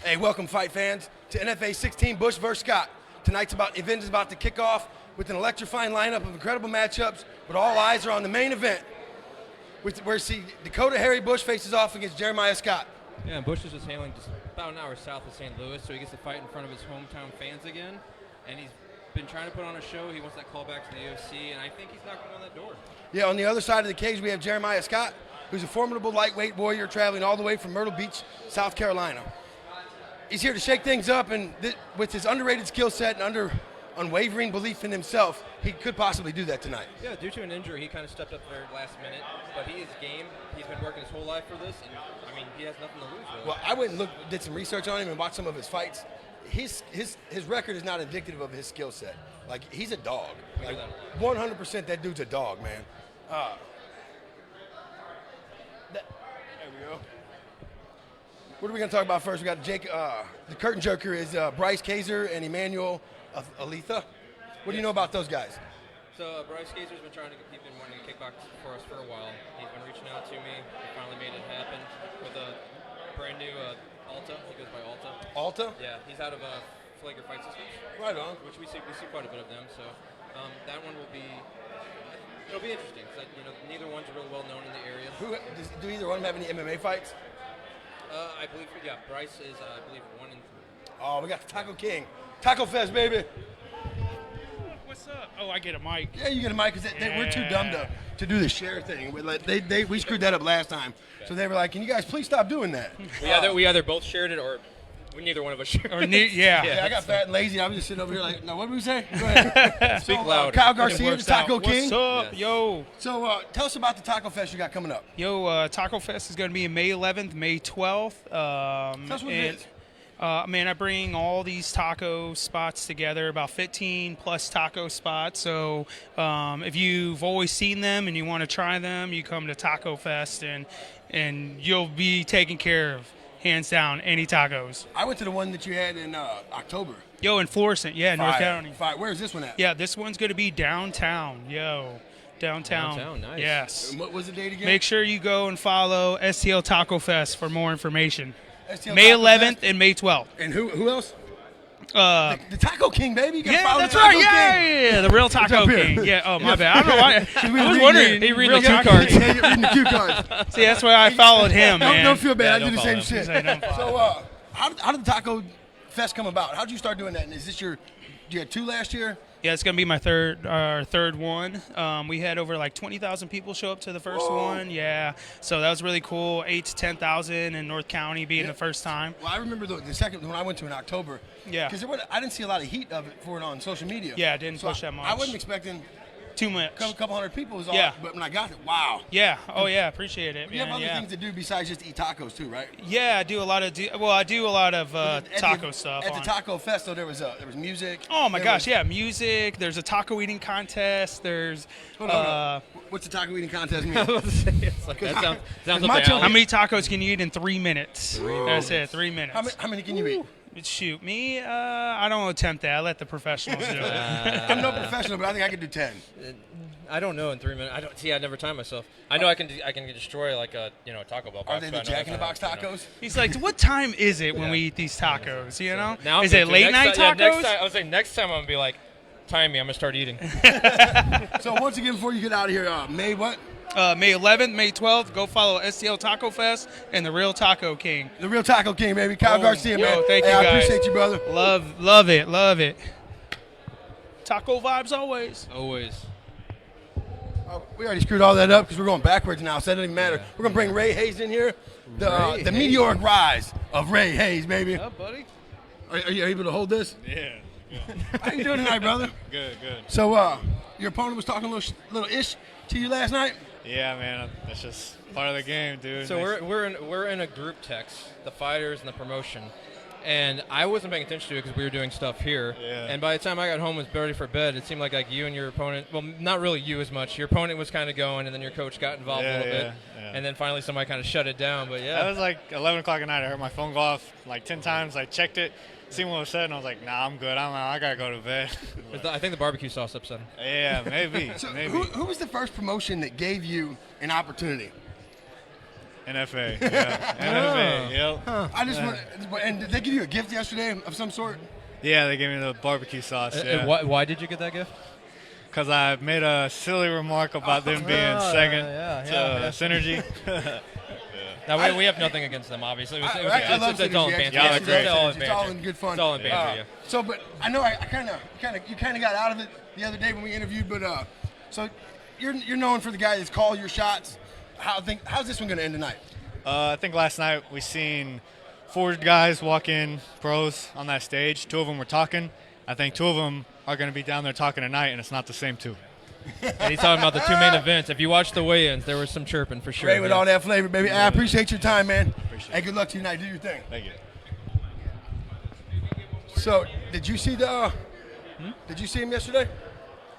Hey, welcome fight fans to NFA16 Bush vs. Scott. Tonight's event is about to kick off with an electrifying lineup of incredible matchups, but all eyes are on the main event, where Dakota Harry Bush faces off against Jeremiah Scott. Yeah, and Bush is just hailing just about an hour south of St. Louis, so he gets to fight in front of his hometown fans again, and he's been trying to put on a show. He wants that call back to the UFC, and I think he's knocking on that door. Yeah, on the other side of the cage, we have Jeremiah Scott, who's a formidable lightweight warrior traveling all the way from Myrtle Beach, South Carolina. He's here to shake things up, and with his underrated skill set and unwavering belief in himself, he could possibly do that tonight. Yeah, due to an injury, he kind of stepped up there last minute, but he is game. He's been working his whole life for this, and I mean, he has nothing to lose, really. Well, I went and did some research on him and watched some of his fights. His record is not indicative of his skill set. Like, he's a dog. Like, 100% that dude's a dog, man. There we go. What are we going to talk about first? We got Jake. The curtain jerker is Bryce Kaiser and Emmanuel Alitha. What do you know about those guys? So Bryce Kaiser's been he's been wanting to kickbox for us for a while. He's been reaching out to me. He finally made it happen with a brand new Alta. He goes by Alta. Alta? Yeah, he's out of Flager Fight Systems. Right on. Which we see quite a bit of them. So that one will be. It'll be interesting because neither one's really well known in the area. Do either one of them have any MMA fights? I believe, yeah, Bryce is, I believe, 1-3. Oh, we got the Taco King. Taco Fest, baby. What's up? Oh, I get a mic. Yeah, you get a mic because we're too dumb to do the share thing. We screwed that up last time. So they were like, can you guys please stop doing that? We either both shared it or neither one of us shared it. Yeah, I got fat and lazy. I was just sitting over here like, no, what did we say? Go ahead. Speak louder. Kyle Garcia, the Taco King. What's up, Yes. yo? So tell us about the Taco Fest you got coming up. Yo, Taco Fest is going to be May 11th, May 12th. Tell us what it is. Man, I bring all these taco spots together, about 15 plus taco spots. So if you've always seen them and you want to try them, you come to Taco Fest and you'll be taken care of, hands down, any tacos. I went to the one that you had in October. Yo, in Florissant, yeah, North Carolina. Where's this one at? Yeah, this one's going to be downtown, yo. Downtown, nice. Yes. And what was the date again? Make sure you go and follow STL Taco Fest for more information. STL May Taco 11th Fest. and May 12th. And who else? The Taco King, baby. You gotta Yeah, follow that's the Taco right. King. Yeah, the real Taco up here. King. Yeah. Oh, my bad. I don't know why. I was wondering. He read real the cue Taco cards. King. Yeah, you're reading the cue cards. See, that's why I followed him, man. Don't feel bad. Yeah, I do don't the same follow shit. Say don't follow. So, how did the Taco Fest come about? How did you start doing that? And is this you had 2 last year? Yeah, it's gonna be my third one. We had over like 20,000 people show up to the first one. Yeah, so that was really cool. 8,000 to 10,000 in North County being the first time. Well, I remember the second when I went to in October. Yeah. Because I didn't see a lot of heat of it for it on social media. Yeah, it didn't So push that much. I wasn't expecting Too much. a couple hundred people. Was all, Yeah. But when I got it, wow. Yeah. Oh yeah. Appreciate it. You have man. other Yeah. things to do besides just eat tacos too, right? Yeah, I do a lot of At taco the, stuff. At the Taco Fest, though, there was music. Oh my there gosh, was- yeah, music. There's a taco eating contest. There's Hold on. What's the taco eating contest mean? It's like, that sounds my up children- how many tacos can you eat in 3 minutes? That's it, 3 minutes. How many can you eat? Shoot, me, I don't attempt that. I let the professionals do it. I'm no professional, but I think I could do 10. I don't know in 3 minutes. I never time myself. I know I can destroy like a Taco Bell box. Are they the but I know Jack in the Box if I have, tacos? He's like, what time is it when we eat these tacos? You know, Now I'm is it going to. late night Next time- tacos? Yeah, next time, I was saying next time I'm gonna be like, time me. I'm gonna start eating. So once again, before you get out of here, May what? May 11th, May 12th. Go follow STL Taco Fest and the Real Taco King. The Real Taco King, baby. Kyle Garcia, yo, man. thank you, I guys. appreciate you, brother. Love it. Taco vibes always. Always. We already screwed all that up because we're going backwards now, so that doesn't even matter. We're going to bring Ray Hayes in here. The meteoric rise of Ray Hayes, baby. What's up, buddy? Are you able to hold this? Yeah. How you doing tonight, brother? Good. So, your opponent was talking a little ish to you last night? Yeah, man. That's just part of the game, dude. So we're in a group text, the fighters and the promotion, and I wasn't paying attention to it because we were doing stuff here. Yeah. And by the time I got home, was ready for bed. It seemed like you and your opponent, well, not really you as much. Your opponent was kind of going, and then your coach got involved a little bit, and then finally somebody kind of shut it down. But yeah, That was like 11 o'clock at night. I heard my phone go off like 10 times. I checked it, seen what was said, and I was like, nah, I'm good. I gotta go to bed. I think the barbecue sauce upset him. Yeah, maybe. So maybe. who was the first promotion that gave you an opportunity? NFA. Yeah. NFA. Yep. I just want, and did they give you a gift yesterday of some sort? Yeah, they gave me the barbecue sauce. Yeah. Why did you get that gift? Because I made a silly remark about them being second to Synergy. Now, we have nothing against them, obviously. I love It's all in Synergy. banter. Yeah, It's all in good fun. It's all in banter, yeah. So, but I know you kind of got out of it the other day when we interviewed. But so you're known for the guy that's call your shots. How's this one going to end tonight? I think last night we seen 4 guys walk in, pros, on that stage. 2 of them were talking. I think 2 of them are going to be down there talking tonight, and it's not the same 2. And he's talking about the 2 main events. If you watch the weigh-ins, there was some chirping for sure. Great with all that flavor, baby. I appreciate your time, man. Hey, good luck to you tonight. Do your thing. Thank you. So, did you see Did you see him yesterday?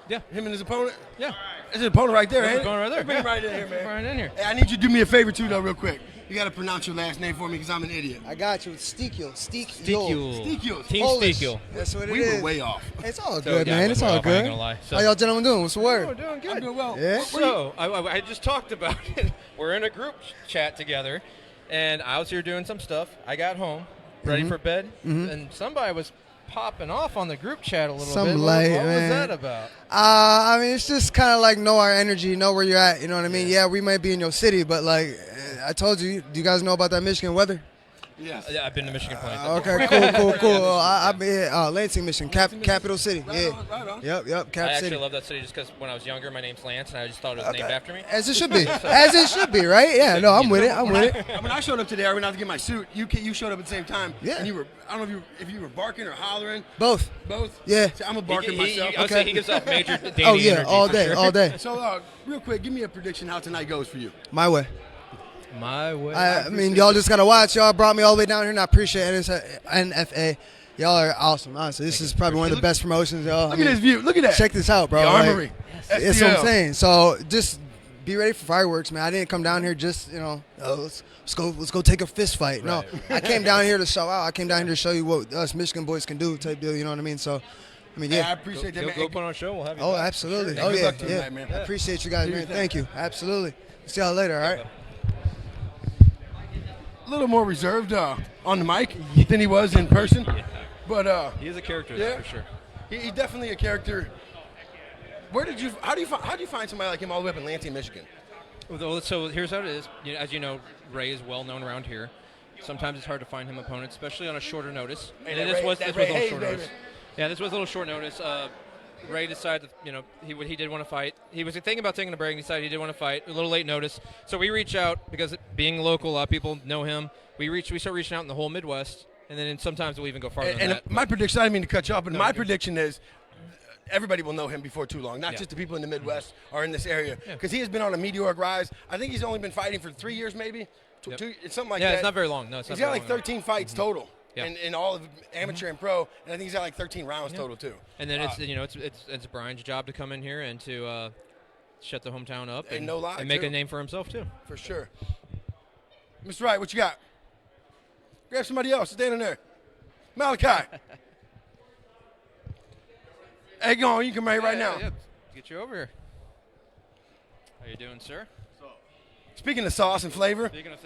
Yeah. Him and his opponent? Yeah. There's his opponent right there, There's ain't his opponent right there, Bring him yeah. right in here, man. Right in here. Hey, I need you to do me a favor, too, though, real quick. You got to pronounce your last name for me because I'm an idiot. I got you. It's Stikul. Stikul. Team Polish. Stikul. That's what it We is. were way off. It's all So, good, yeah, man. It's we're all off, I ain't good. gonna lie. So- How y'all gentlemen doing? What's the word? We're doing good. I'm doing well. Yeah. So, I just talked about it. We're in a group chat together, and I was here doing some stuff. I got home, ready for bed, and somebody was popping off on the group chat a little Some bit. light, What was man. that about? I mean, it's just kind of like know our energy, know where you're at. You know what I mean? Yeah, we might be in your city, but like I told you, do you guys know about that Michigan weather? Yes. Yeah, I've been to Michigan plenty of times. Okay, cool. I've been Lansing, Michigan, capital city. Right Yeah. on, right on. Yep, I capital actually city. love that city just because when I was younger, my name's Lance, and I just thought it was named after me. As it should be. As it should be, right? Yeah, no, I'm with it. I'm with it. When I showed up today, I went out to get my suit. You showed up at the same time. Yeah. And you were, I don't know if you were barking or hollering. Both. Both? Yeah. See, I'm a barking myself. I would say he gives off major Danny Oh, yeah, energy all for day, sure. all day. So, real quick, give me a prediction how tonight goes for you. My way. My way. I mean, y'all just got to watch. Y'all brought me all the way down here, and I appreciate it. NFA. Y'all are awesome, honestly. This is probably one of the best promotions, y'all. Look at this view. Look at that. Check this out, bro. The Like, Armory. that's what I'm STL. saying. So just be ready for fireworks, man. I didn't come down here just, let's go take a fist fight. No, I came down here to show out. I came down here to show you what us Michigan boys can do, type deal. You know what I mean? So, I mean, Hey, I yeah. appreciate that, man. Go put on a show. We'll have you. Oh, back. absolutely. Sure. Oh, Good yeah, luck to you yeah. tonight, man. I appreciate you guys, Do your man. thing. Thank you. Absolutely. See y'all later, all right? A little more reserved on the mic than he was in person. But He is a character, Yeah. that's for sure. he's definitely a character. How do you find somebody like him all the way up in Lansing, Michigan? Well, so here's how it is. As you know, Ray is well known around here. Sometimes it's hard to find him opponents, especially on a shorter notice. Hey, And that this Ray- was that a little Ray short Hayes, notice. baby. Yeah, this was a little short notice. Ray decided, he did want to fight. He was thinking about taking a break and decided he did want to fight. A little late notice. So we reach out because being local, a lot of people know him. We start reaching out in the whole Midwest, and then sometimes we'll even go farther than And that. my prediction, I didn't mean to cut you off, but No, my you're good. prediction is everybody will know him before too long, not Yeah. just the people in the Midwest or in this area, because he has been on a meteoric rise. I think he's only been fighting for 3 years, maybe. Yep. It's something like Yeah, that. it's not very long. No, it's He's not got very like long. 13 fights total, Yeah. in all of amateur and pro, and I think he's got like 13 rounds total too. And then it's Brian's job to come in here and to shut the hometown up And no lie, and make too. a name for himself too. For sure. Mr. Wright, what you got? Grab somebody else. Stand in there. Malachi. Hey, go on. You can come right now. Yeah. Get you over here. How you doing, sir? Speaking of sauce and flavor, Speaking of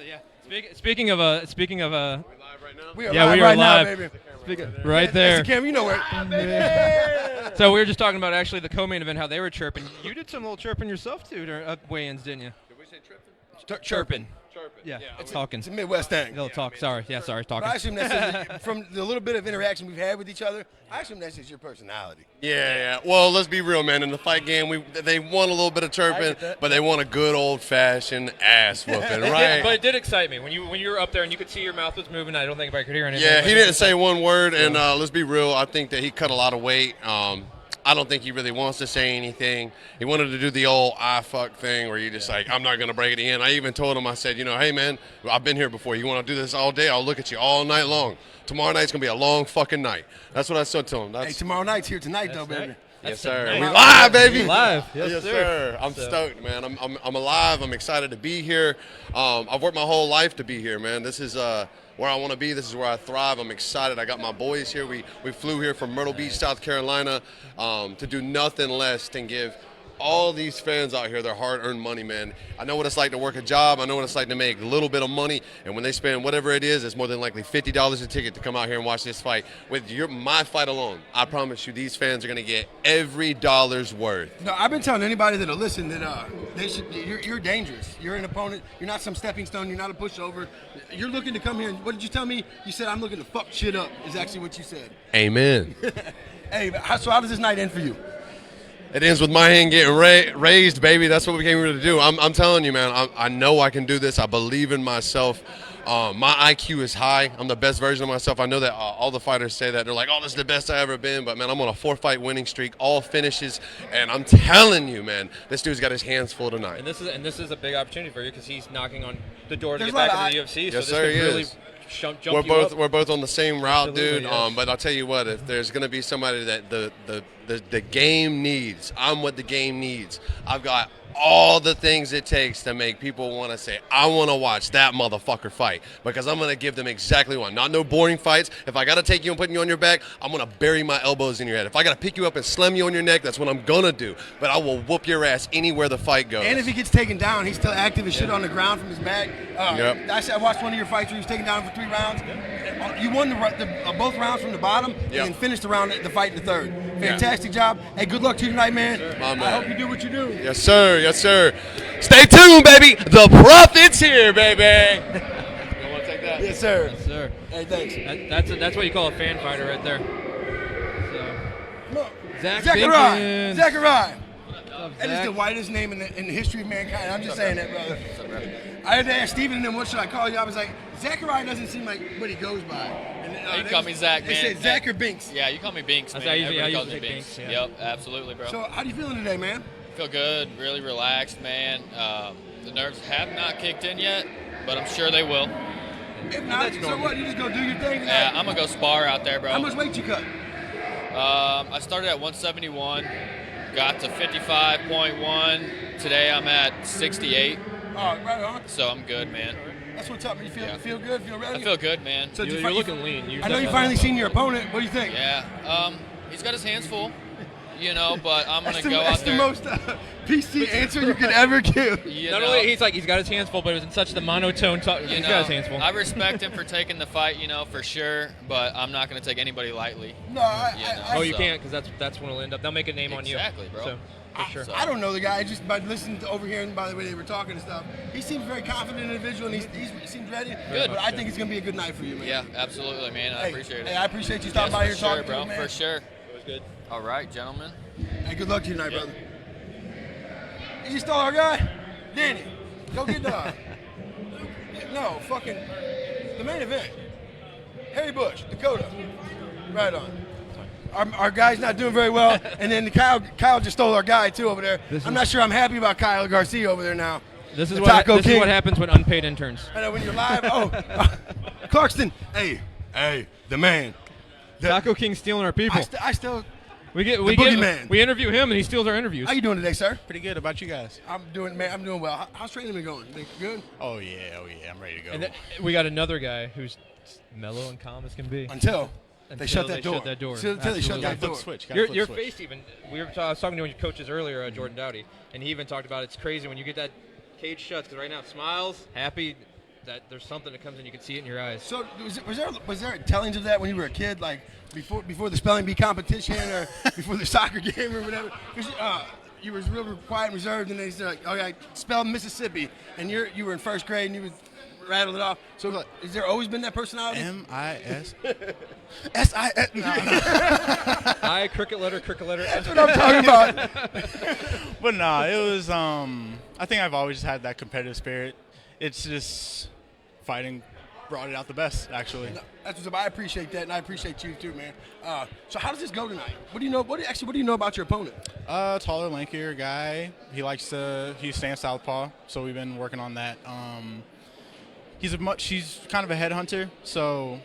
speaking of we are Yeah, live we are right live. now, baby. right That's there. the camera. You know where. So we were just talking about actually the co-main event, how they were chirping. You did some little chirping yourself too during weigh-ins, didn't you? Did we say Chirping. Yeah, talking. It's a Midwest thing. Little talk. Sorry. Yeah, sorry. But Talking. I assume that's from the little bit of interaction we've had with each other. I assume that's just your personality. Yeah. Well, let's be real, man. In the fight game, they want a little bit of chirping, but they want a good old-fashioned ass whooping, right? But it did excite me when you were up there and you could see your mouth was moving. I don't think I could hear anything. Yeah, but he it didn't was say one word, and let's be real. I think that he cut a lot of weight. I don't think he really wants to say anything. He wanted to do the old I fuck thing where you just like, I'm not going to break it in. I even told him, I said, hey, man, I've been here before. You want to do this all day? I'll look at you all night long. Tomorrow night's going to be a long fucking night. That's what I said to him. Hey, tomorrow night's here tonight, though, baby. right. Yes, That's sir. tonight. We live, baby. Live. Yes, sir. I'm stoked, man. I'm alive. I'm excited to be here. I've worked my whole life to be here, man. This is where I want to be. This is where I thrive. I'm excited. I got my boys here. We flew here from Myrtle Beach, South Carolina, to do nothing less than give all these fans out here, their hard-earned money, man. I know what it's like to work a job. I know what it's like to make a little bit of money. And when they spend whatever it is, it's more than likely $50 a ticket to come out here and watch this fight. With my fight alone, I promise you these fans are going to get every dollar's worth. No, I've been telling anybody that'll listen that you're dangerous. You're an opponent. You're not some stepping stone. You're not a pushover. You're looking to come here. And what did you tell me? You said, I'm looking to fuck shit up, is actually what you said. Amen. Hey, so how does this night end for you? It ends with my hand getting raised, baby. That's what we came here to do. I'm telling you, man, I know I can do this. I believe in myself. My IQ is high. I'm the best version of myself. I know that all the fighters say that. They're like, oh, this is the best I've ever been. But, man, I'm on a 4-fight winning streak, all finishes. And I'm telling you, man, this dude's got his hands full tonight. And this is a big opportunity for you because he's knocking on the door to There's get back into the UFC. Yes, so this sir, could he really is. jump We're both on the same route, Absolutely, dude. yes. But I'll tell you what, if there's gonna be somebody that the game needs, I'm what the game needs. I've got all the things it takes to make people want to say, I want to watch that motherfucker fight, because I'm gonna give them exactly one. Not no boring fights. If I gotta take you and put you on your back, I'm gonna bury my elbows in your head. If I gotta pick you up and slam you on your neck, that's what I'm gonna do. But I will whoop your ass anywhere the fight goes. And if he gets taken down, he's still active as shit on the ground from his back. Yep. I watched one of your fights where he was taken down for 3 rounds. You won both rounds from the bottom and then finished the fight in the third. Fantastic job. Hey, good luck to you tonight, man. My man. I hope you do what you do. Yes, sir. Yes, sir. Stay tuned, baby. The Prophet's here, baby. You want to take that? Yes, sir. Yes, sir. Hey, thanks. That's what you call a fan fighter right there. Come on. Zachariah. Zachariah. Zach? That is the whitest name in the history of mankind. I'm just saying that, brother. I had to ask Steven and then, what should I call you? I was like, Zachariah doesn't seem like what he goes by. And, You call me Zach, they man. said Zach or Binks. Yeah, you call me Binks, That's man. how I usually- Everybody I calls me usually Binks. say Binks, yeah. Yep, absolutely, bro. So, how do you feeling today, man? Feel good, really relaxed, man. The nerves have not kicked in yet, but I'm sure they will. If not, so what? You just go do your thing tonight? Yeah, I'm gonna go spar out there, bro. How much weight you cut? I started at 171, got to 55.1. Today I'm at 68, Oh, right on. so I'm good, man. That's what's up. You feel Yeah. feel good? Feel ready? I feel good, man. So did You're you looking lean. I know you finally seen your opponent. What do you think? Yeah, he's got his hands full, but I'm gonna That's the, go that's out the there. most PC answer you could ever give. You Not know, only he's got his hands full, but it was in such the monotone talk. you He's know, got his hands full. I respect him for taking the fight, for sure, but I'm not going to take anybody lightly. No, Oh, you so- can't, because that's when it'll end up. They'll make a name on you. Exactly, bro. So, for sure. I don't know the guy. Just by listening to overhearing by the way they were talking and stuff, he seems a very confident individual, and he seems ready. Good. But I think it's gonna be a good night for you, man. Yeah, absolutely, man. I Hey, appreciate it. Hey, I appreciate you stopping by here for talking sure, bro. to me, man. For sure. It was good. All right, gentlemen. Hey, good luck to you tonight, brother. You stole our guy, Danny. Go get no, fucking the main event. Harry Bush, Dakota. Right on. Our guy's not doing very well, and then Kyle just stole our guy too over there. I'm not sure I'm happy about Kyle Garcia over there now. This is The what Taco this is King. what happens when unpaid interns. I know when you're live. Clarkston. Hey, the man. Taco King stealing our people. I still. We boogeyman. we interview him and he steals our interviews. How you doing today, sir? Pretty good. About you guys? I'm doing well. How's training been going? Good. Oh yeah. I'm ready to go. And we got another guy who's mellow and calm as can be. Until they shut that door. Until Until they shut Absolutely. that door. switch. Your face even. I was talking to one of your coaches earlier, Jordan Dowdy, and he even talked about it's crazy when you get that cage shut, because right now smiles, happy, that there's something that comes in, you can see it in your eyes. So was there tellings of that when you were a kid, like before the spelling bee competition or before the soccer game or whatever? 'Cause, you was real quiet and reserved, and they said, like, okay, spell Mississippi, and you were in first grade and you would rattle it off. So has there always been that personality? M-I-S. S-I-S. I cricket letter. That's what I'm talking about. But nah, it was. I think I've always had that competitive spirit. It's just fighting brought it out the best, actually. That's what's up. I appreciate that, and I appreciate you too, man. So how does this go tonight? What do you know? What do you know about your opponent? Taller, lankier guy. He's staying southpaw, so we've been working on that. He's kind of a headhunter, so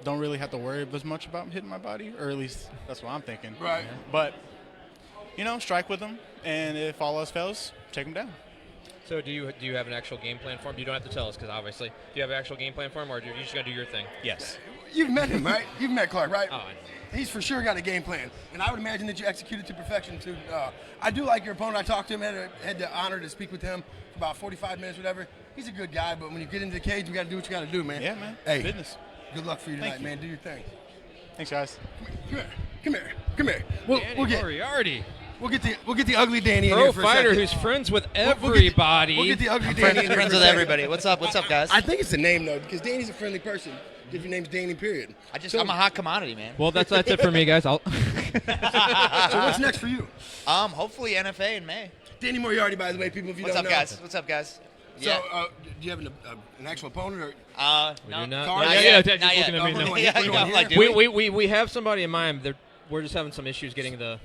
don't really have to worry as much about hitting my body, or at least that's what I'm thinking. Right. But strike with him, and if all else fails, take him down. So do you have an actual game plan for him? You don't have to tell us, because obviously, do you have an actual game plan for him, or are you just gonna do your thing? Yes. You've met him, right? You've met Clark, right? Oh, I know. He's for sure got a game plan, and I would imagine that you executed to perfection too. I do like your opponent. I talked to him, had the honor to speak with him for about 45 minutes, whatever. He's a good guy, but when you get into the cage, you got to do what you got to do, man. Yeah, man. Hey, Business. good luck for you tonight, Thank you. man. Do your thing. Thanks, guys. Come here. We'll get Moriarty. we'll get the ugly Danny in Pro here for a fighter second. who's friends with We'll everybody. get the ugly Danny in here Friends for a with second. everybody. What's up? What's up, guys? I think it's the name though, because Danny's a friendly person. If your name's Danny, period. I'm a hot commodity, man. Well, that's it for me, guys. So what's next for you? Hopefully NFA in May. Danny Moriarty, by the way, people, if you What's don't up, know. guys? What's up, guys? So, Yeah. do you have an actual opponent or? We No. do not. Card? Yeah, Not yeah, yet. just Not looking yet. at me Oh, now. we're Yeah, going you here. know, like, do We have somebody in mind. We're just having some issues getting the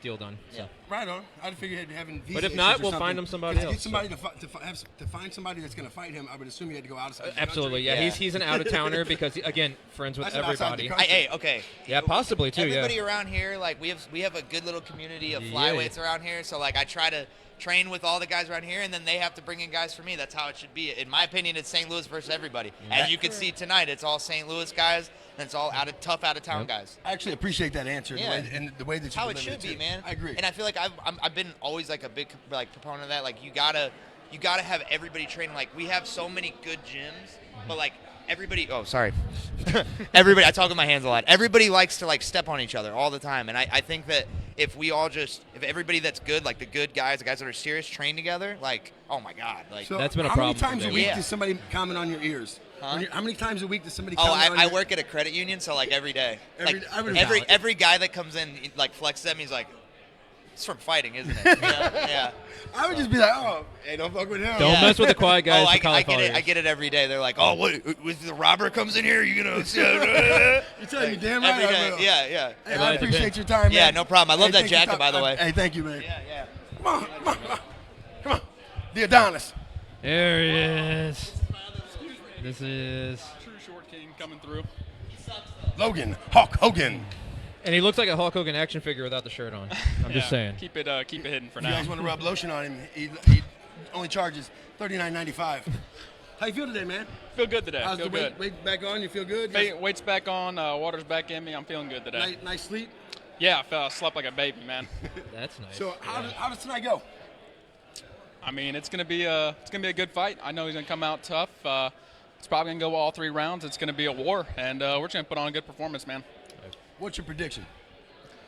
deal done. So. Yeah. Right on. I'd figure you'd having visa But if issues not, or we'll something. find him somebody 'Cause to get else, somebody to find somebody that's going to fight him, I would assume you had to go outside. the Absolutely, country. yeah. Yeah. He's an out of towner because again, friends with I said outside the everybody. country. Hey, okay. Yeah, possibly too. Everybody Yeah. around here, like we have a good little community of Yeah. flyweights around here. So like I try to train with all the guys around here, and then they have to bring in guys for me. That's how it should be. In my opinion, it's St. Louis versus everybody. As you can see tonight, it's all St. Louis guys, and it's all tough out of town guys. I actually appreciate that answer. Yeah. The way that That's you how it delivered should be, too. man. I agree. And I feel like I've been always like a big like proponent of that. Like you gotta have everybody training. Like we have so many good gyms, but like everybody. Oh, sorry. Everybody. I talk with my hands a lot. Everybody likes to like step on each other all the time, and I think that if everybody that's good, like the good guys, the guys that are serious, train together, like oh my god, like. So That's been a how problem many times for a me. week Yeah. does somebody comment on your ears? Huh? How many times a week does somebody Oh, comment on I your work at a credit union, so like every day. I would Every guy that comes in like flexes at me, he's like, "It's from fighting, isn't it?" Yeah. I would just be like, oh, hey, don't fuck with him. Don't mess with the quiet guys. Oh, the I get it. cauliflowers. I get it every day. They're like, "Oh, what? If the robber comes in here, you gonna?" You're telling me damn right Every I day. will. Yeah. Hey, I appreciate your time, man. Yeah, no problem. I love that thank you, jacket, by the way. Hey, thank you, man. Yeah. Come on. The Adonis. There he is. This is. True short king coming through. Logan Hulk Hogan. And he looks like a Hulk Hogan action figure without the shirt on. I'm just saying. Keep it hidden for If you now. guys want to rub lotion on him, he only charges $39.95. How you feel today, man? Feel good today. How's Feel the good. weight back on? You feel good? Weight's back on. Water's back in me. I'm feeling good today. Nice sleep. Yeah, I slept like a baby, man. That's nice. So how does tonight go? I mean, it's gonna be a good fight. I know he's gonna come out tough. It's probably gonna go all 3 rounds. It's gonna be a war, and we're just gonna put on a good performance, man. What's your prediction?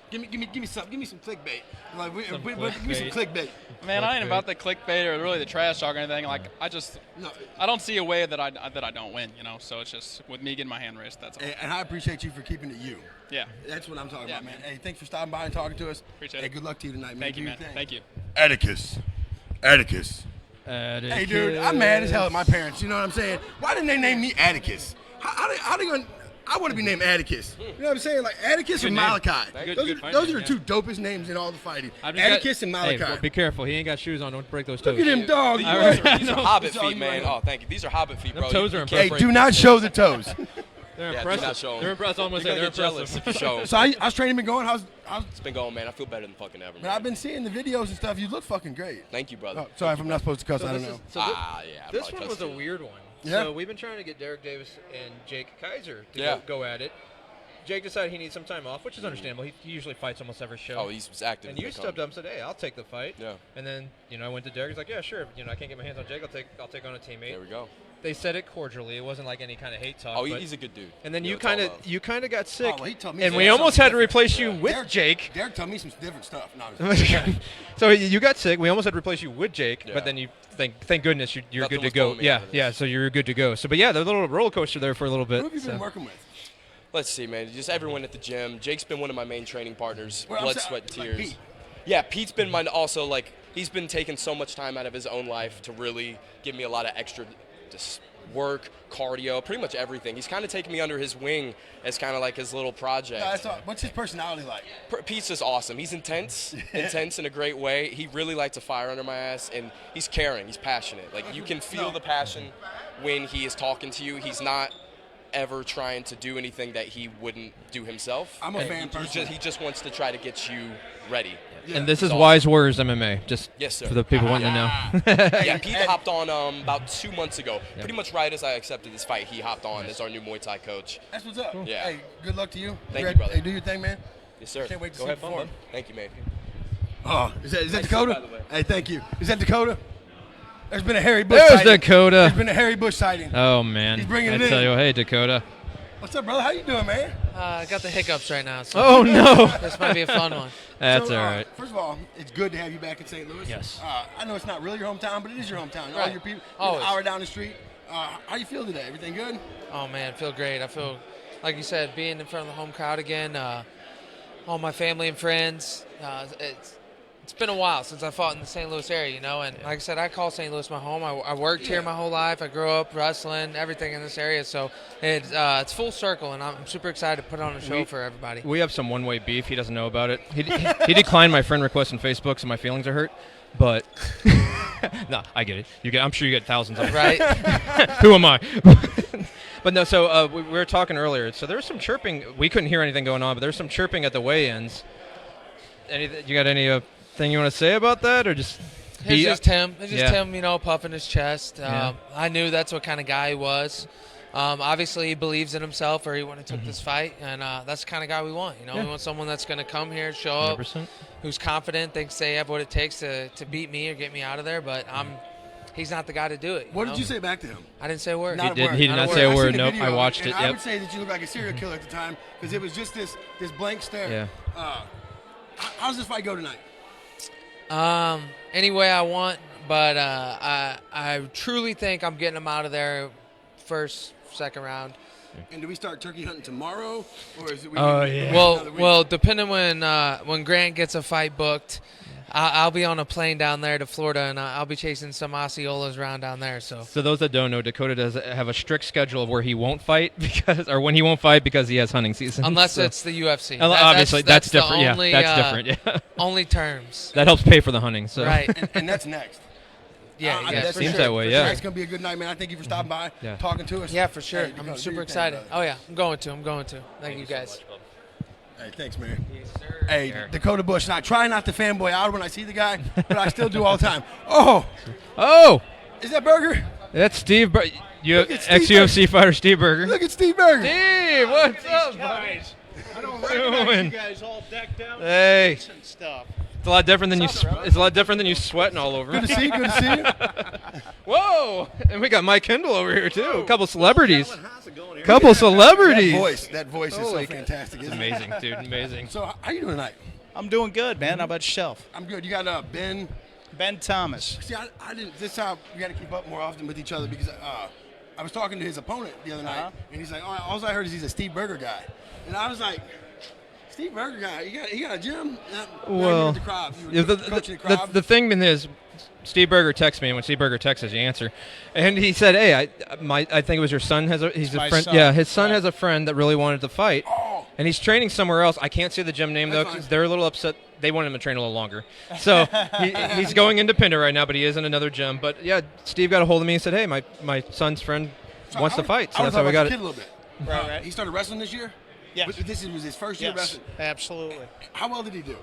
Give me some clickbait. Like Some give me some clickbait. Man, I ain't about the clickbait or really the trash talk or anything. Like No. I don't see a way that I don't win. So it's just with me getting my hand raised. That's all. And I appreciate you for keeping it you. Yeah. That's what I'm talking Yeah, about, man. man. Hey, thanks for stopping by and talking to us. Appreciate Hey, it. good luck to you tonight, man. Thank you, Do man. your thing. Thank you. Atticus. Hey, dude, I'm mad as hell at my parents. You know what I'm saying? Why didn't they name me Atticus? How they gonna? I want to be named Atticus. You know what I'm saying? Like Atticus Good and name. Malachi. Good those fight are name, the yeah. two dopest names in all the fighting. I've just Atticus and Malachi. Hey, well, be careful. He ain't got shoes on. Don't break those toes. Look at him, dog. All right. These are hobbit That's all feet, you man. want. Oh, thank you. These are hobbit feet, Them bro. toes You are can't Hey, break do them. not show the toes. They're Yeah, do impressive. not show 'em. They're impressive. I'm gonna say You're they're gonna get jealous impressive. if you show 'em. So how's training been going? How's It's been going, man. I feel better than fucking ever, man? man. I've been seeing the videos and stuff. You look fucking great. Thank you, brother. Oh, sorry if I'm not supposed to cuss. I don't this know. is- so yeah. I this probably one was cussed a you. weird one. Yeah? So we've been trying to get Derek Davis and Jake Kaiser to Yeah. go at it. Jake decided he needs some time off, which is understandable. He usually fights almost every show. Oh, he's active. And you stepped up and said, "Hey, I'll take the fight." Yeah. And then I went to Derek. He's like, "Yeah, sure. I can't get my hands on Jake. I'll take on a teammate." There we go. They said it cordially. It wasn't like any kind of hate talk. Oh, but- he's a good dude. And then Yeah, you it's all kind love. of got sick, Oh, well, he told me and something we almost had to different. replace you with Derek- Jake. Derek told me some different stuff. No, I'm just- So you got sick. We almost had to replace you with Jake, Yeah. but then you thank goodness you're Nothing good to was go. pulling me Yeah, out of this. yeah. So you're good to go. So, but yeah, the little roller coaster there for a little bit. Who have you been so. working with? Let's see, man. Just everyone at the gym. Jake's been one of my main training partners. Well, I'm Blood, saying, sweat, and like tears. Pete. Yeah, Pete's been mine also. Like, he's been taking so much time out of his own life to really give me a lot of extra just work, cardio, pretty much everything. He's kind of taking me under his wing as kind of like his little project. What's his personality like? Pete's is awesome. He's intense in a great way. He really likes to fire under my ass, and he's caring. He's passionate. Like, you can feel the passion when he is talking to you. He's not ever trying to do anything that he wouldn't do himself. I'm a fan personally. He just wants to try to get you ready. Yeah. And this is Awesome. Wise Warriors MMA, just Yes, sir. for the people wanting to know. Yeah, Pete hopped on about 2 months ago. Yeah. Pretty much right as I accepted this fight, he hopped on as our new Muay Thai coach. That's what's up. Yeah. Hey, good luck to you. Thank you, brother. Hey, do your thing, man. Yes, sir. Can't wait to Go see have you fun, perform. bud. Thank you, man. Oh, is that Nice Dakota? suit, by the way. Hey, thank you. Is that Dakota? There's been a Harry Bush There's sighting. Dakota. There's been a Harry Bush sighting. Oh, man. He's bringing I it in. tell you, hey, Dakota. What's up, brother? How you doing, man? I got the hiccups right now. So Oh, no. This might be a fun one. That's So, all right. First of all, it's good to have you back in St. Louis. Yes. I know it's not really your hometown, but it is your hometown. All Right. your people, Always. an hour down the street. How you feel today? Everything good? Oh man, I feel great. I feel, like you said, being in front of the home crowd again. All my family and friends. It's been a while since I fought in the St. Louis area, you know. And like I said, I call St. Louis my home. I worked here my whole life. I grew up wrestling, everything in this area. So it's full circle, and I'm super excited to put on a show for everybody. We have some one-way beef. He doesn't know about it. He declined my friend request on Facebook, so my feelings are hurt. But no, I get it. I'm sure you get thousands of them. Right? Who am I? But no, so we were talking earlier. So there was some chirping. We couldn't hear anything going on, but there was some chirping at the weigh-ins. You got any thing you want to say about that, or just? It's just him. It's just Yeah. him, you know, puffing his chest. Yeah. I knew that's what kind of guy he was. Obviously, he believes in himself, or he wouldn't have took this fight, and that's the kind of guy we want. You know, Yeah. we want someone that's going to come here, show up, 100%. who's confident, thinks they have what it takes to beat me or get me out of there. But he's not the guy to do it. What did you say back to him? I didn't say a word. Not He a word. did not say a I word. seen the Nope, video, I watched and it, I yep. would say that you look like a serial killer at the time because it was just this blank stare. Yeah. How does this fight go tonight? Any way I want, but I truly think I'm getting him out of there first, second round. And do we start turkey hunting tomorrow, or is it? Well, depending when Grant gets a fight booked, I'll be on a plane down there to Florida, and I'll be chasing some Osceolas around down there. So those that don't know, Dakota does have a strict schedule of where he won't fight when he won't fight because he has hunting season. Unless it's the UFC. Obviously, that's different. The only, that's different. Yeah. Only terms. That helps pay for the hunting. So. Right. and that's next. Yeah, it for seems sure. that way. For Yeah. sure. It's gonna be a good night, man. I thank you for stopping by, talking to us. Yeah, for sure. Hey, I'm Dakota, do super your thing, excited. brother. Oh yeah, I'm going to. Thank you guys. Hey, thanks, man. Yes, sir. Hey, Dakota Bush. And I try not to fanboy out when I see the guy, but I still do all the time. Oh, is that Burger? That's Steve. Look at Steve Ex-UFC fighter Steve Burger. Look at Steve Burger. Steve, what's up, buddy? I don't recognize you guys all decked out Hey. in suits and stuff. It's a lot different than It's a lot different than you sweating all over. Good to see you. Good to see you. Whoa! And we got Mike Kendall over here too. A couple celebrities. Couple celebrities. That voice is so fantastic. It's Isn't amazing, it? dude. Amazing. So how you doing tonight? I'm doing good, man. How about yourself? I'm good. You got Ben Thomas. See, I didn't. This is how we got to keep up more often with each other because I was talking to his opponent the other night, and he's like, "Oh, all I heard is he's a Steve Burger guy," and I was like, "Steve Burger guy, he got a gym?" Well, the crowd. You were coaching the crowd. the thing is, Steve Burger texts me, and when Steve Burger texts us, you answer. And he said, "Hey, I think it was your son he's a My friend. son. Yeah, his son has a friend that really wanted to fight, and he's training somewhere else. I can't say the gym name though, because they're a little upset. They want him to train a little longer. So he's going independent right now, but he is in another gym. But yeah, Steve got a hold of me and said, "Hey, my son's friend wants to fight." So that's how we got it. A little bit. Right. He started wrestling this year. Yes. This was his first year wrestling. Absolutely. How well did he do?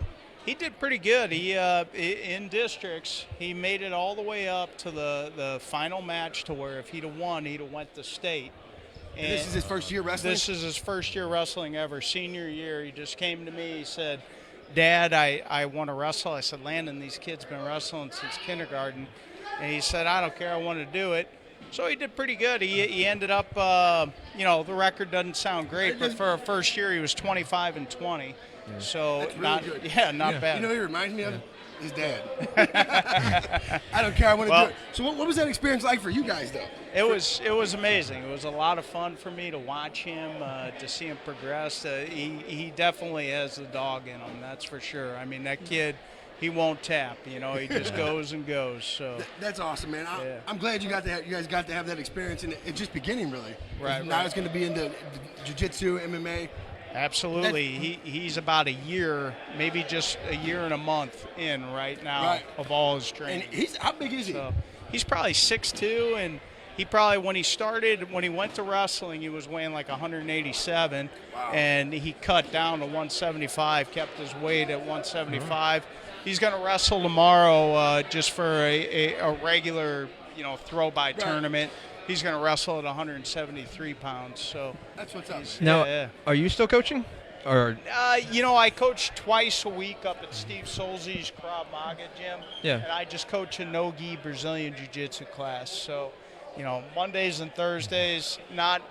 He did pretty good. He in districts, he made it all the way up to the final match to where if he'd have won, he'd have went to state. And this is his first year wrestling? This is his first year wrestling ever. Senior year, he just came to me. He said, "Dad, I want to wrestle." I said, "Landon, these kids been wrestling since kindergarten." And he said, "I don't care. I want to do it." So he did pretty good. He ended up, the record doesn't sound great, but for a first year, he was 25-20. So That's really not good. not bad. You know who he reminds me of? His dad. I don't care. I want to do it. So what was that experience like for you guys, though? It was amazing. It was a lot of fun for me to watch him, to see him progress. He definitely has the dog in him, that's for sure. I mean, that kid, he won't tap. He just goes and goes. So that's awesome, man. I'm glad you guys got to have that experience, and it's just beginning, really. Right. Now it's going to be into jiu-jitsu, MMA. Absolutely. He's about a year, maybe just a year and a month in right now of all his training. And how big is he? So, he's probably 6'2", he probably, when he went to wrestling, he was weighing like 187, and he cut down to 175, kept his weight at 175. He's going to wrestle tomorrow just for a regular, throw-by tournament. He's going to wrestle at 173 pounds. So that's what's up. Now, are you still coaching? Or I coach twice a week up at Steve Solzi's Krav Maga gym. Yeah. And I just coach a no-gi Brazilian Jiu-Jitsu class. So, Mondays and Thursdays, not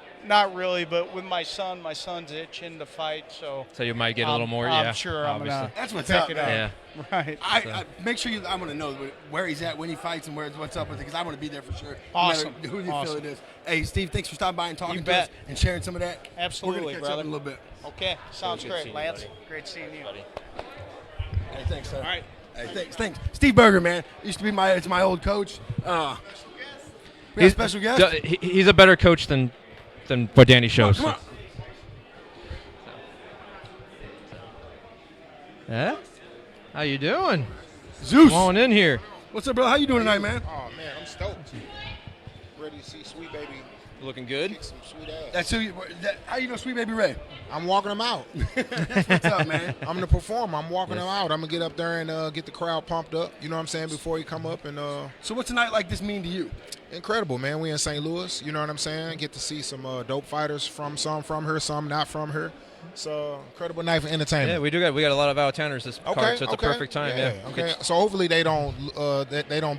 really, but with my son's itching to fight. So you might get a little more. I'm sure I'm obviously. gonna That's what's pick up, it man. up. Yeah. Right. I make sure I want to know where he's at when he fights and what's up with it, because I want to be there for sure. Awesome. No matter who you feel Awesome. it is. Hey, Steve, thanks for stopping by and talking You to us bet. and sharing some of that. Absolutely, We're gonna catch brother. up in a little bit. Okay, sounds Good great, seeing you, Lance. buddy. Great seeing you. Hey, thanks, sir. All right. Hey, thanks. Steve Berger, man. Used to be my old coach. We have a special guest. He's a better coach than what Danny shows. Come on. Yeah? How you doing? Zeus. Come on in here. What's up, bro? How you doing tonight, man? Oh man, I'm stoked. Ready to see Sweet Baby Looking good. kick some sweet ass. That's who. How you know Sweet Baby Ray? I'm walking them out. That's what's up, man. I'm the performer. I'm walking them out. I'm gonna get up there and get the crowd pumped up. You know what I'm saying? Before he come up and So what's a night like this mean to you? incredible, man. We in St. Louis. You know what I'm saying? Get to see some dope fighters from her, some not from her. So incredible night for entertainment. Yeah, we got a lot of out-of-towners this card, so it's a perfect time. Yeah. Okay. So hopefully they don't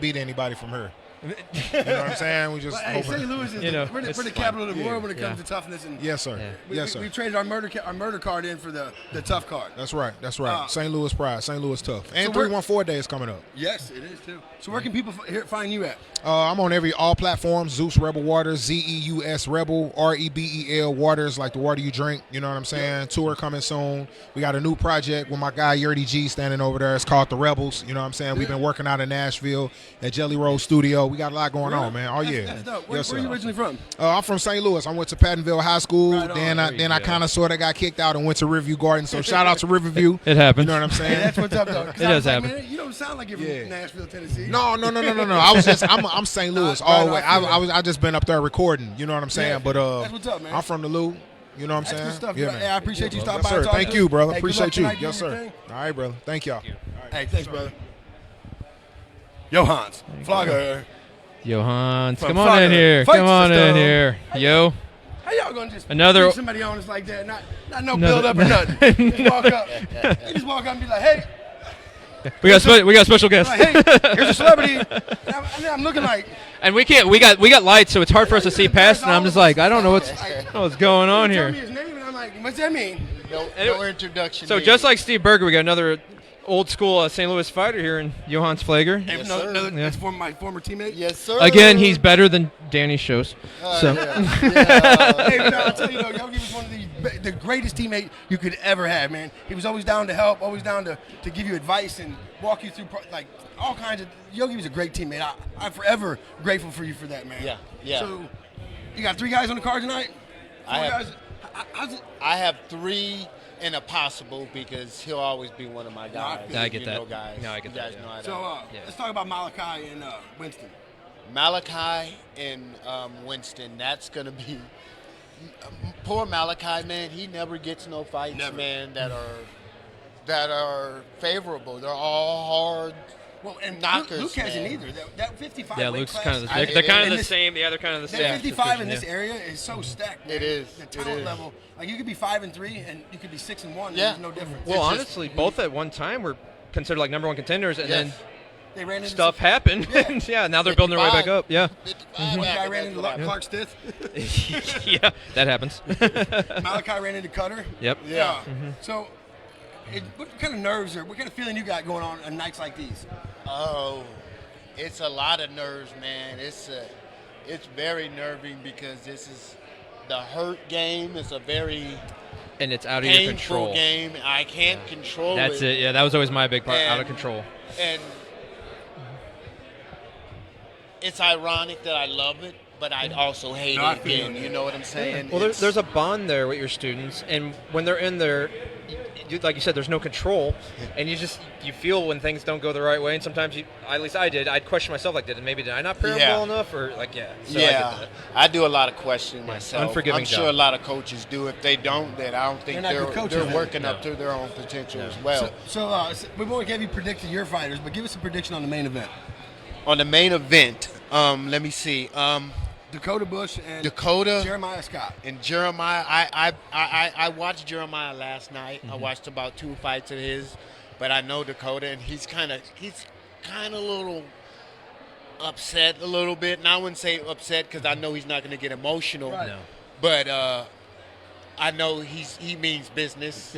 beat anybody from her. You know what I'm saying? We just Hey, hoping. St. Louis is we're the capital of the world when it comes to toughness. And Yes, sir. Yes, sir. We traded our murder card in for the tough card. That's right. That's right. St. Louis pride. St. Louis tough. And So we're- 314 Day is coming up. Yes, it is too. So where can people find you at? I'm on all platforms. Zeus Rebel Waters, Zeus Rebel, Rebel Waters, like the water you drink. You know what I'm saying? Tour coming soon. We got a new project with my guy Yurdy G standing over there. It's called The Rebels. You know what I'm saying? We've been working out in Nashville at Jelly Roll Studio. We got a lot going on, man. Oh yeah. That's dope. Where Yes, are you sir. originally from? I'm from St. Louis. I went to Pattonville High School. Right on. Then I kind of sort of got kicked out and went to Riverview Garden. So shout out to Riverview. It happens. You know what I'm saying? Hey, that's what's up, though. 'Cause It I was does like, happen. Man, you don't sound like you're from Nashville, Tennessee. No. I'm St. Louis all the way. I just been up there recording. You know what I'm saying? Yeah. But That's what's up, man. I'm from the Lou. You know what I'm That's saying? good stuff. Yeah, Hey, I appreciate you stopping Yes, by and sir. talking Thank to you, us. brother. Hey, good luck Appreciate you. tonight Yes, doing sir. your thing. All right, brother. Thank y'all. Hey, thanks, brother. Johans, Flogger. Johans, From come on in Flogger. here. Fight Come on in system. here. Yo. How y'all gonna just Another- bring somebody on us like that? Not no build up or nothing. Just walk up. You just walk up and be like, hey. We got a special guest. Like, hey, here's a celebrity. And I'm looking like. And we got lights, so it's hard for us to see past. And I'm just like, I don't know what's going on Tell here. me his name, and I'm like, what's that mean? No introduction. So just like Steve Berger, we got another old school St. Louis fighter here in Johans Flager. Hey, that's my former teammate. Yes, sir. Again, he's better than Danny shows. So Hey, no, I'll tell you, though, Yogi was one of the greatest teammate you could ever have, man. He was always down to help, always down to give you advice and walk you through like all kinds of. Yogi was a great teammate. I'm forever grateful for you for that, man. Yeah. So you got 3 guys on the card tonight. I have- guys. How's it? I have 3 and a possible because he'll always be one of my guys. I get You that. know guys. No, I get you guys that, know how that. So let's talk about Malachi and Winston. Malachi and Winston, that's going to be poor Malachi, man. He never gets no fights, man, that are favorable. They're all hard. Well, and knockers, Luke hasn't man. either. That 55. yeah, weight Luke's class, kind of they're kind of the same. Yeah, they're kind of the That same. 55 in Yeah. this area is so stacked. Man. It is. The It talent is. level. Like you could be 5-3 and you could be 6-1. Yeah. There's no difference. Well, It's honestly, both at one time were considered like #1 contenders, and Yes. they ran into stuff happened. Yeah, now they're building their way back up. Yeah, One guy ran into Clark Stith. yeah, that happens. Malachi ran into Cutter. Yep. Yeah. So, what kind of nerves or what kind of feeling you got going on nights like these? Oh, it's a lot of nerves, man. It's very nerving because this is the hurt game. It's a very And it's out of your painful control. game. I can't control That's it. Yeah, that was always my big part. Out of And- control. And it's ironic that I love it, but I also hate No, I it feel again. that. You know what I'm saying? Well, there's a bond there with your students, and when they're in there, like you said, there's no control, and you feel when things don't go the right way, and sometimes at least I did. I'd question myself, like, did I not pair him well enough, or like, yeah. So I do a lot of questioning myself. Unforgiving I'm sure job. a lot of coaches do. If they don't, then I don't think they're working up to their own potential as well. So we won't give you predicted your fighters, but give us a prediction on the main event. On the main event, let me see. Dakota Bush and Jeremiah Scott. And Jeremiah, I watched Jeremiah last night. I watched about 2 fights of his, but I know Dakota, and he's kind of a little upset a little bit. And I wouldn't say upset because I know he's not going to get emotional. Right. No. But I know he means business.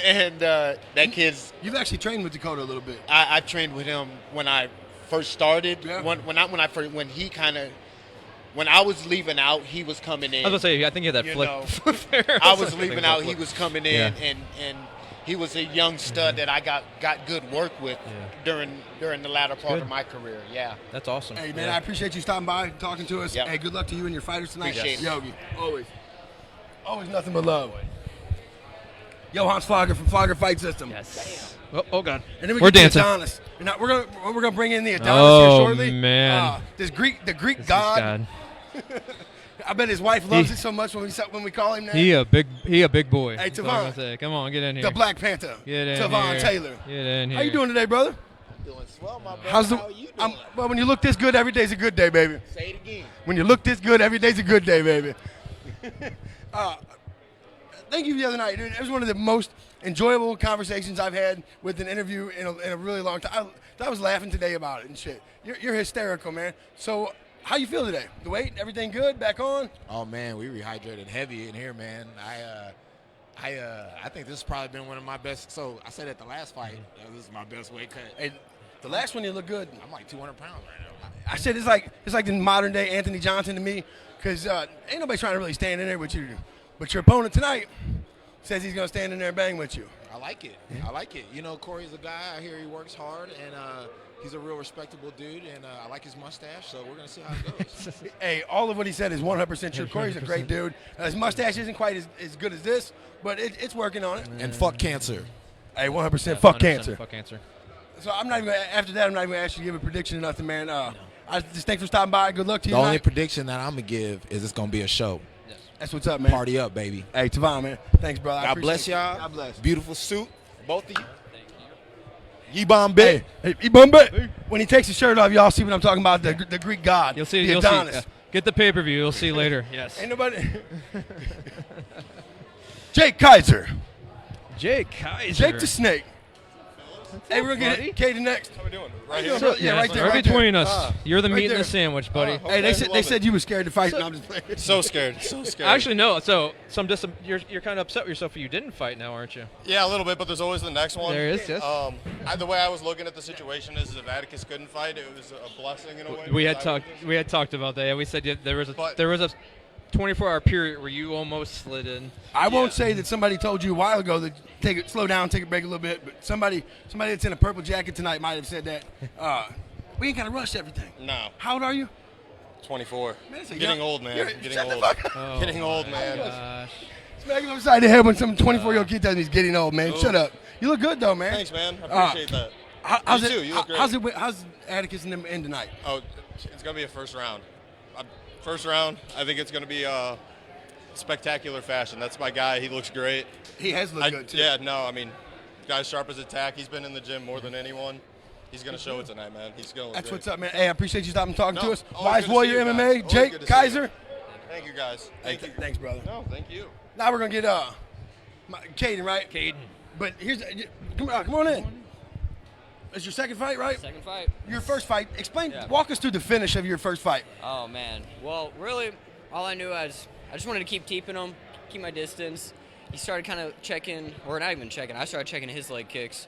And that kid's. You've actually trained with Dakota a little bit. I trained with him when I first started. Yeah. When I was leaving out, he was coming in. I was gonna say, I think you had that flip there. I was leaving out, he was coming in, and he was a young stud that I got good work with during the latter part of my career. Yeah, that's awesome. Hey man, I appreciate you stopping by, talking to us. Yep. Hey, good luck to you and your fighters tonight. Appreciate it. Yogi, always nothing but love. Johannes Flogger from Flogger Fight System. Yes. Oh God. And then we're get dancing. To Adonis. And now we're gonna bring in the Adonis here shortly. Oh man. The Greek god. I bet his wife loves it so much when we call him that. He a big boy. Hey, Tavon. Come on, get in here. The Black Panther. Get in Tavon here. Taylor. Get in here. How you doing today, brother? Doing swell, my brother. How are you doing? Well, when you look this good, every day's a good day, baby. Say it again. When you look this good, every day's a good day, baby. Thank you the other night, dude. It was one of the most enjoyable conversations I've had with an interview in a really long time. I was laughing today about it and shit. You're hysterical, man. So how you feel today? The weight, everything good? Back on? Oh man, we rehydrated heavy in here, man. I think this has probably been one of my best. So I said at the last fight, this is my best weight cut. Hey, the last one you look good. I'm like 200 pounds right now. I said it's like the modern day Anthony Johnson to me, because ain't nobody trying to really stand in there with you. But your opponent tonight says he's gonna stand in there and bang with you. I like it. I like it. You know, Corey's a guy. I hear he works hard, and he's a real respectable dude, and I like his mustache, so we're going to see how it goes. Hey, all of what he said is 100% true. Corey's a great dude. His mustache isn't quite as good as this, but it's working on it. And fuck cancer. Hey, 100% fuck cancer. Fuck cancer. So I'm not even gonna, after that, I'm not even going to ask you to give a prediction or nothing, man. I just thanks for stopping by. Good luck to you The only tonight. prediction that I'm going to give is it's going to be a show. That's what's up, man. Party up, baby. Hey, Tavon, man. Thanks, brother. I God bless appreciate it. y'all. God bless. Beautiful suit, both of you. Yibam Bey. Hey, Yibam Bey. When he takes his shirt off, y'all see what I'm talking about, the Greek god. You'll see. The Adonis. See. Get the pay-per-view. You'll see later. Yes. Ain't nobody. Jake Kaiser. Jake Jake the Snake. Hey, we're going to get Katie next. How we doing? Right here? here? Yeah, right there. Right between us. You're the right meat and there. the sandwich, buddy. Hey, they said you were scared to fight. No, I'm just playing. So scared. So scared. Actually, no. So you're kind of upset with yourself you didn't fight now, aren't you? Yeah, a little bit, but there's always the next one. There is, yes. The way I was looking at the situation is if Atticus couldn't fight, it was a blessing in a way. We had talked about that. Yeah, we said there was a 24-hour period where you almost slid in. I won't say that somebody told you a while ago that slow down, take a break a little bit, but somebody that's in a purple jacket tonight might have said that. We ain't got to rush everything. No. How old are you? 24. Man, Getting old, man. Getting old. Getting old, man. Smack him upside the head when some 24-year-old kid tells me he's getting old, man. Shut up. You look good, though, man. Thanks, man. I appreciate that. How's you it? too. You look great. How's Atticus and them in tonight? Oh, it's going to be a first round. First round, I think it's going to be spectacular fashion. That's my guy. He looks great. He has looked good, too. Yeah, no, I mean, guy's sharp as a tack. He's been in the gym more than anyone. He's going to show it tonight, man. He's going to look That's great. what's up, man. Hey, I appreciate you stopping talking to us. always Wise good to Warrior see you MMA, guys. Jake Kaiser. Thank you, guys. Thank you. Thanks, brother. No, thank you. Now we're going to get Caden, right? Caden. But come on in. It's your second fight, right? Second fight. Your first fight. Walk us through the finish of your first fight. Oh, man. Well, really, all I knew was I just wanted to keep teeping him, keep my distance. He started kind of checking, or not even checking, I started checking his leg kicks.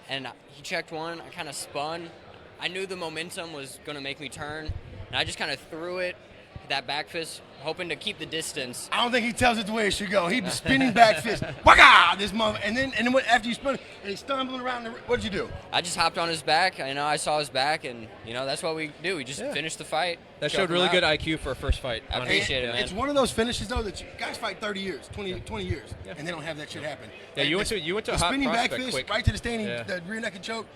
And he checked one, I kind of spun. I knew the momentum was going to make me turn, and I just kind of threw it. that back fist, hoping to keep the distance. I don't think he tells it the way it should go. He was spinning back fist. Waka! This mother, and then what, after you spun, and he's stumbling around. What did you do? I just hopped on his back. I saw his back, and that's what we do. We just finished the fight. That showed really good IQ for a first fight. I appreciate it, man. It's one of those finishes though that guys fight 30 years, 20 years, and they don't have that shit happen. Yeah, you went to a hot spinning back prospect fist quick. right to the standing, the rear naked choke.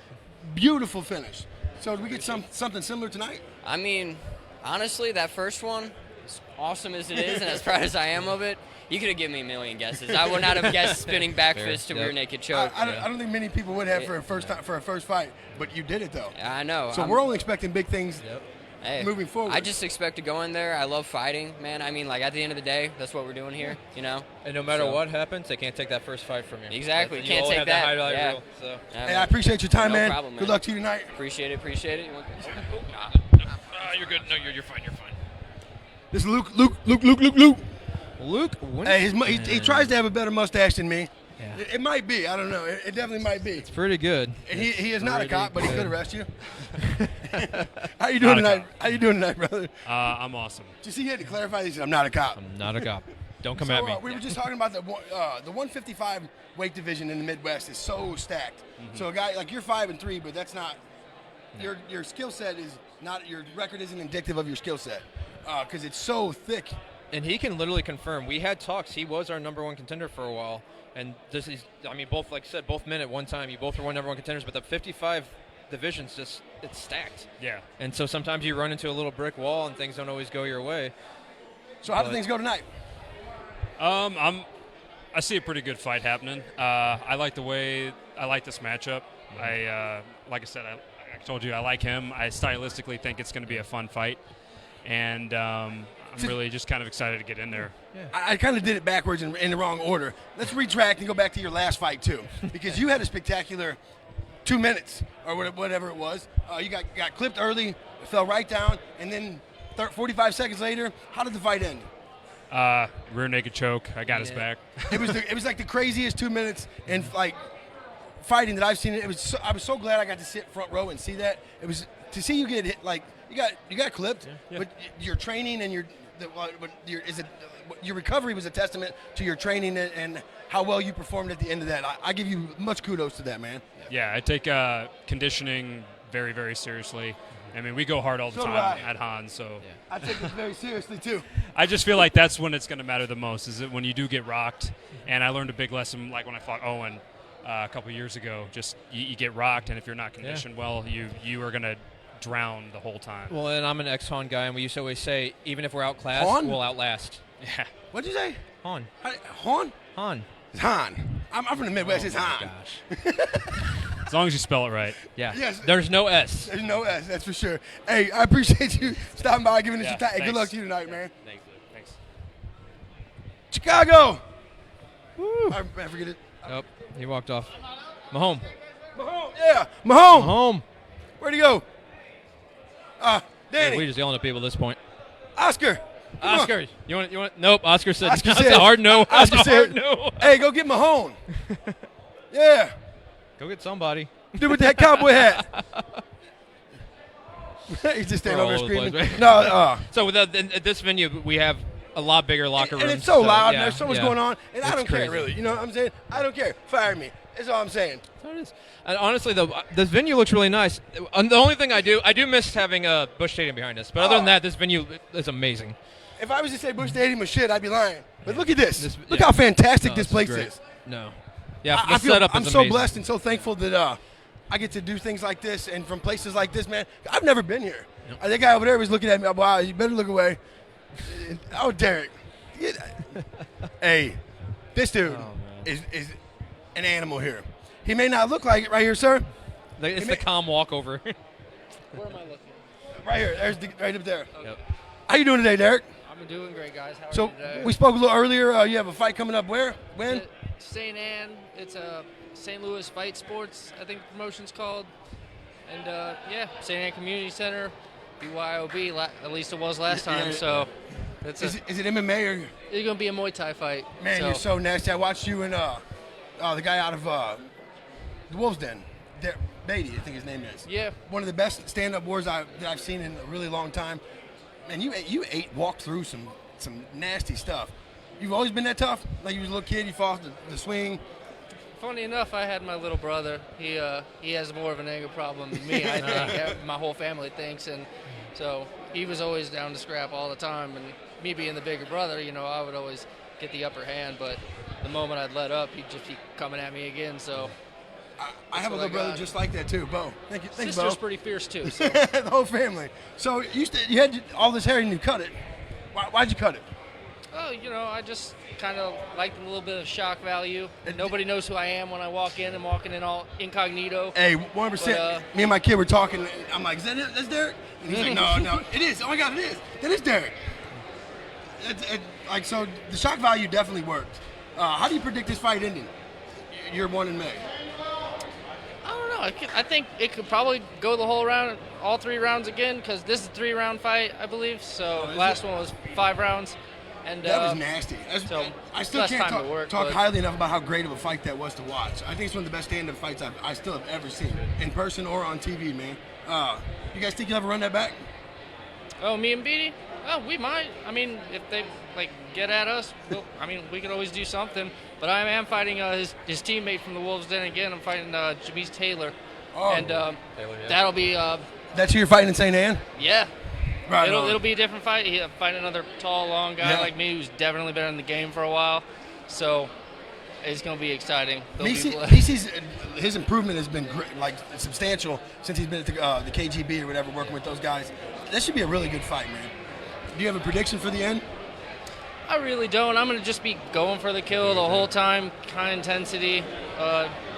Beautiful finish. So do we get something similar tonight? I mean, honestly, that first one, as awesome as it is, and as proud as I am of it, you could have given me a million guesses. I would not have guessed spinning back fist to rear naked choke. I don't think many people would have for a first fight, but you did it though. I know. So we're only expecting big things moving forward. I just expect to go in there. I love fighting, man. I mean, like at the end of the day, that's what we're doing here, And no matter what happens, they can't take that first fight from you. Exactly. You Can't only take have that. highlight Yeah. reel, so. Hey, I appreciate your time, No man. problem, Good luck to you tonight. Appreciate it. You want You're good. No, you're fine. You're fine. This is Luke. Luke. Hey, he tries to have a better mustache than me. Yeah. It might be. I don't know. It definitely might be. It's pretty good. And he is not a cop, but he could arrest you. How you Not doing a tonight? cop. How you doing tonight, brother? I'm awesome. Did you see he had to clarify? He said, "I'm not a cop." I'm not a cop. Don't come So, at me. we were just talking about the 155 weight division in the Midwest is so stacked. So a guy like you're 5-3, but that's not your skill set is not your record isn't indicative of your skill set because it's so thick. And he can literally confirm. We had talks. He was our number one contender for a while. And this is, both, like I said, both men at one time. You both were number one contenders, but the 55 division's just, it's stacked. Yeah. And so sometimes you run into a little brick wall and things don't always go your way. So how do things go tonight? I see a pretty good fight happening. I like this matchup. Like I said, I told you I like him. I stylistically think it's going to be a fun fight. And I'm really just kind of excited to get in there. Yeah. I kind of did it backwards in the wrong order. Let's retract and go back to your last fight, too, because you had a spectacular 2 minutes or whatever it was. You got clipped early, fell right down, and then 45 seconds later, how did the fight end? Rear naked choke. I got his back. It was like the craziest 2 minutes in like fighting that I've seen. I was so glad I got to sit front row and see that. It was to see you get hit like you got clipped, but your training and your recovery was a testament to your training and how well you performed at the end of that. I give you much kudos to that, man. Yeah, I take conditioning very, very seriously. I mean, we go hard all the So do time I. at Han, so I take this very seriously too. I just feel like that's when it's going to matter the most, is it when you do get rocked. And I learned a big lesson, like when I fought Owen a couple years ago. Just you get rocked, and if you're not conditioned well, you are going to drown the whole time. Well, and I'm an ex-Han guy, and we used to always say, even if we're outclassed, Han? we'll outlast. Yeah. What'd you say? Han. Han? Han. It's Han. I'm from the Midwest. It's Han. As long as you spell it right. Yeah. Yes. There's no S. There's no S, that's for sure. Hey, I appreciate you stopping by, giving us your time. Hey, good thanks. luck to you tonight, man. Thanks. Chicago. Woo. I forget it. Nope. He walked off. Mahone. Mahone, yeah. Mahone. Mahone. Where'd he go? Danny. We just yelling at people at this point. Oscar. Come Oscar, on. you want? Nope. Oscar said Oscar that's said, a hard no. That's Oscar a hard said, no. Hey, go get Mahone. Yeah. Go get somebody. Do with that cowboy hat. He's just standing We're over all there over the screaming. place. No. So at this venue, we have a lot bigger locker rooms. And it's so loud. Yeah, There's so much yeah. going on. And I It's don't crazy. care, really. You know what I'm saying? I don't care. Fire me. That's all I'm saying. So it is. And honestly, this venue looks really nice. And the only thing I do miss having Busch Stadium behind us. But other than that, this venue is amazing. If I was to say Busch Stadium was shit, I'd be lying. But look at this. Look how fantastic this place is. No. Yeah, I the feel, setup I'm is so amazing. blessed and so thankful that I get to do things like this and from places like this, man. I've never been here. That guy over there was looking at me. Wow, you better look away. Oh, Derek. Hey, this dude is an animal here. He may not look like it right here, sir. It's the calm walkover. Where am I looking? Right here. There's right up there. Yep. How you doing today, Derek? I'm doing great, guys. How are So you today? we spoke a little earlier. You have a fight coming up where? When? St. Anne. It's a St. Louis Fight Sports, I think the promotion's called. And St. Anne Community Center, BYOB, at least it was last time. So it's is it MMA or? It's going to be a Muay Thai fight. Man, you're so nasty. I watched you and the guy out of the Wolves Den, Beatty, I think his name is. Yeah. One of the best stand-up wars that I've seen in a really long time. Man, you walked through some nasty stuff. You've always been that tough? Like you was a little kid, you fought the swing? Funny enough, I had my little brother. He has more of an anger problem than me, I think. My whole family thinks. And so he was always down to scrap all the time. And me being the bigger brother, I would always get the upper hand. But the moment I'd let up, he'd just be coming at me again. So I have a little brother just like that too, Bo. Thank you, Sister's Bo. pretty fierce too. So. The whole family. So you had all this hair and you cut it. Why'd you cut it? Oh, I just kind of liked a little bit of shock value. Nobody knows who I am when I walk in. I'm walking in all incognito. Hey, 100%. Me and my kid were talking. I'm like, is that it? That's Derek? And he's like, no, it is. Oh my God, it is. That is Derek. So the shock value definitely worked. How do you predict this fight ending? Year 1 in May. I don't know. I think it could probably go the whole round, all 3 rounds again, because this is a 3-round fight, I believe. So last one was 5 rounds. And that was nasty. I still can't talk highly enough about how great of a fight that was to watch. I think it's one of the best stand-up fights I still have ever seen, in person or on TV, man. You guys think you'll ever run that back? Oh, me and Beatty? Oh, we might. I mean, if they get at us, we could always do something. But I am fighting his teammate from the Wolves Den again. I'm fighting Jamise Taylor. Oh. And that'll be... That's who you're fighting in St. Anne? Yeah. Right. It'll be a different fight. He'll fight another tall, long guy like me who's definitely been in the game for a while. So it's going to be exciting. His improvement has been substantial since he's been at the KGB or whatever, working with those guys. That should be a really good fight, man. Do you have a prediction for the end? I really don't. I'm going to just be going for the kill the whole time, high intensity,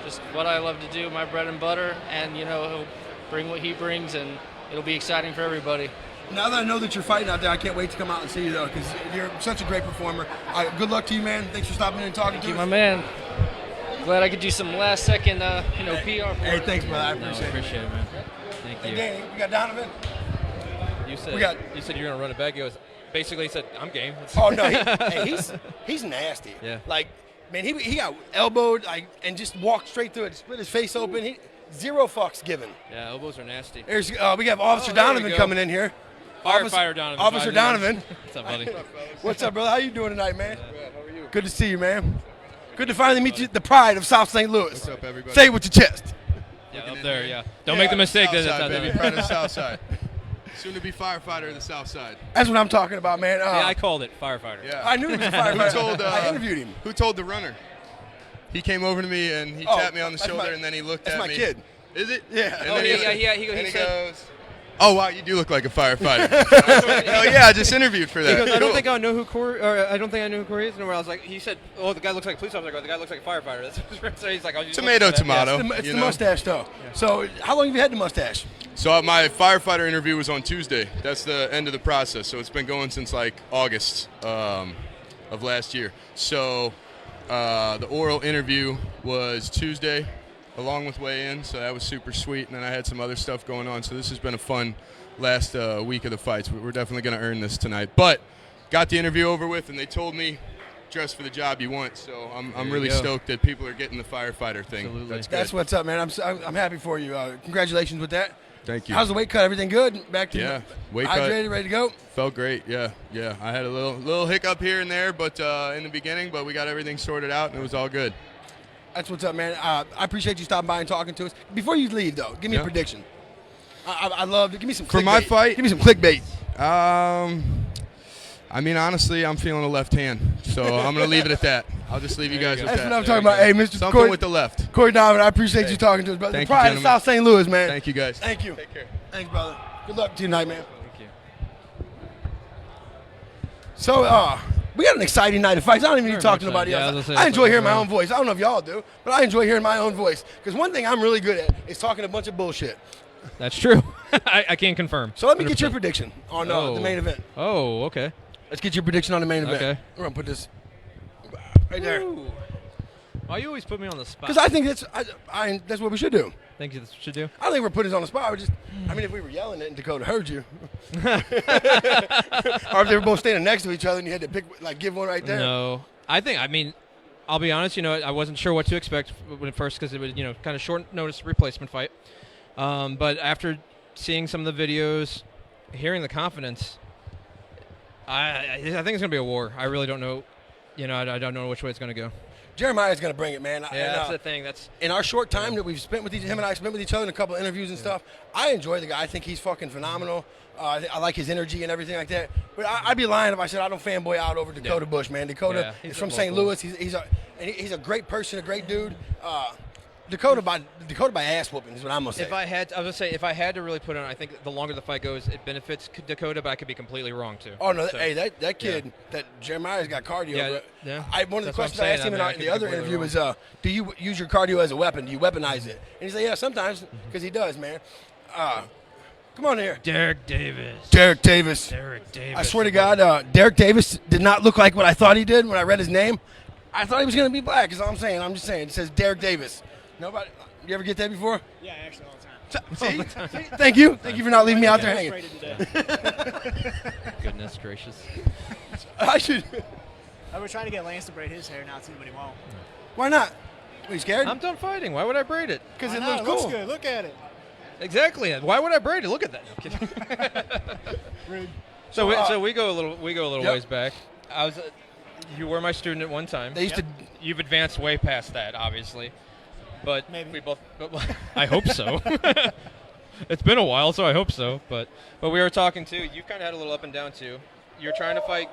just what I love to do, my bread and butter, and he'll bring what he brings, and it'll be exciting for everybody. Now that I know that you're fighting out there, I can't wait to come out and see you, though, because you're such a great performer. Good luck to you, man. Thanks for stopping in and talking to us. Thank you, my man. Glad I could do some last-second, PR for Hey, thanks, brother. I appreciate it, man. Thank you. Hey, Danny, we got Donovan. You said you're gonna run it back. He was basically said, "I'm game." Oh no, he's nasty. Yeah. Man, he got elbowed and just walked straight through it, split his face open. Zero fucks given. Yeah, elbows are nasty. We have Officer Donovan coming in here. Firefighter Donovan. Officer Donovan. What's up, buddy? What's up, brother? How you doing tonight, man? Good. How are you? Good to see you, man. Good to finally meet you, the pride of South St. Louis. What's up, everybody? Say it with your chest. Yeah, up there, yeah. Don't make the mistake. Southside, baby. Pride of the South Side. Soon to be firefighter of the South Side. That's what I'm talking about, man. I called it firefighter. Yeah. I knew he was a firefighter. I interviewed him. Who told the runner? He came over to me and he tapped me on the shoulder and then he looked at me. That's my kid. Is it? Yeah. And He goes, "Oh wow, you do look like a firefighter." Hell yeah, I just interviewed for that. He goes, I don't Cool. think I know who Corey. Or I don't think I knew who Corey is. And I was like, he said, "Oh, the guy looks like a police officer." I go, "The guy looks like a firefighter." So he's like, "Oh, you Tomato, tomato. It's the mustache, though. Yeah. So how long have you had the mustache? So my firefighter interview was on Tuesday. That's the end of the process. So it's been going since August of last year. So the oral interview was Tuesday, along with weigh-in. So that was super sweet. And then I had some other stuff going on. So this has been a fun last week of the fights. We're definitely going to earn this tonight. But got the interview over with, and they told me dress for the job you want. So I'm really stoked that people are getting the firefighter thing. Absolutely. That's what's up, man. I'm happy for you. Congratulations with that. Thank you. How's the weight cut? Everything good? Back to weight hydrated, cut. ready to go? Felt great. Yeah. I had a little hiccup here and there, but in the beginning, but we got everything sorted out, and it was all good. That's what's up, man. I appreciate you stopping by and talking to us. Before you leave, though, give me a prediction. I love it. Give me some clickbait. For my fight? Give me some clickbait. I mean, honestly, I'm feeling a left hand, so I'm going to leave it at that. I'll just leave you guys with That's that. what I'm talking about. Hey, Mr. Something Corey, with the left. Corey Donovan, I appreciate you talking to us, brother. Thank the pride you, of South St. Louis, man. Thank you, guys. Thank you. Take care. Thanks, brother. Good luck to you tonight, man. Thank you. So, we got an exciting night of fights. I don't even need to talk to nobody Yeah, else. I enjoy hearing my own voice. I don't know if y'all do, but I enjoy hearing my own voice. Because one thing I'm really good at is talking a bunch of bullshit. That's true. I can confirm. So let me get your 100%. prediction on the main event. Oh, okay. Let's get your prediction on the main event. Okay. We're going to put this right there. Ooh. Why you always put me on the spot? Because I think that's what we should do. Think you should do? I don't think we're putting us on the spot. If we were yelling it and Dakota heard you. Or if they were both standing next to each other and you had to pick, give one right there. No. I'll be honest, I wasn't sure what to expect at first because it was, kind of short notice replacement fight. But after seeing some of the videos, hearing the confidence, I think it's gonna be a war. I really don't know. I don't know which way it's gonna go. Jeremiah's going to bring it, man. That's the thing. That's in our short time that we've spent with him and I spent with each other in a couple of interviews and stuff. I enjoy the guy. I think he's fucking phenomenal. I like his energy and everything like that. But I'd be lying if I said I don't fanboy out over Dakota Bush, man. Dakota is from St. Louis. He's a great person, a great dude. Dakota by ass whooping is what I'm gonna say. If I had to really put on, I think the longer the fight goes, it benefits Dakota, but I could be completely wrong too. Oh no! So, hey, that kid, that Jeremiah's got cardio. Yeah, bro. yeah. One of the That's what I'm questions I asked him saying. in the other interview was, "Do you use your cardio as a weapon? Do you weaponize it?" And he said, "Yeah, sometimes," because he does, man. Come on here, Derek Davis. Derek Davis. Derek Davis. I swear to God, Derek Davis did not look like what I thought he did when I read his name. I thought he was going to be black. Is all I'm saying. I'm just saying. It says Derek Davis. Nobody. You ever get that before? Yeah, actually all the time. See? Thank you. Thank you for not leaving me out there hanging. Goodness gracious. I should. I was trying to get Lance to braid his hair now too, but he won't. Why not? Are you scared? I'm done fighting. Why would I braid it? Because it It looks looks cool. good. Look at it. Exactly. Why would I braid it? Look at that. No, I'm kidding. Rude. So we go a little Yep. ways back. You were my student at one time. They used to. You've advanced way past that, obviously. But Maybe. we both. I hope so. It's been a while, so I hope so. But we were talking too. You kind of had a little up and down too. You're trying to fight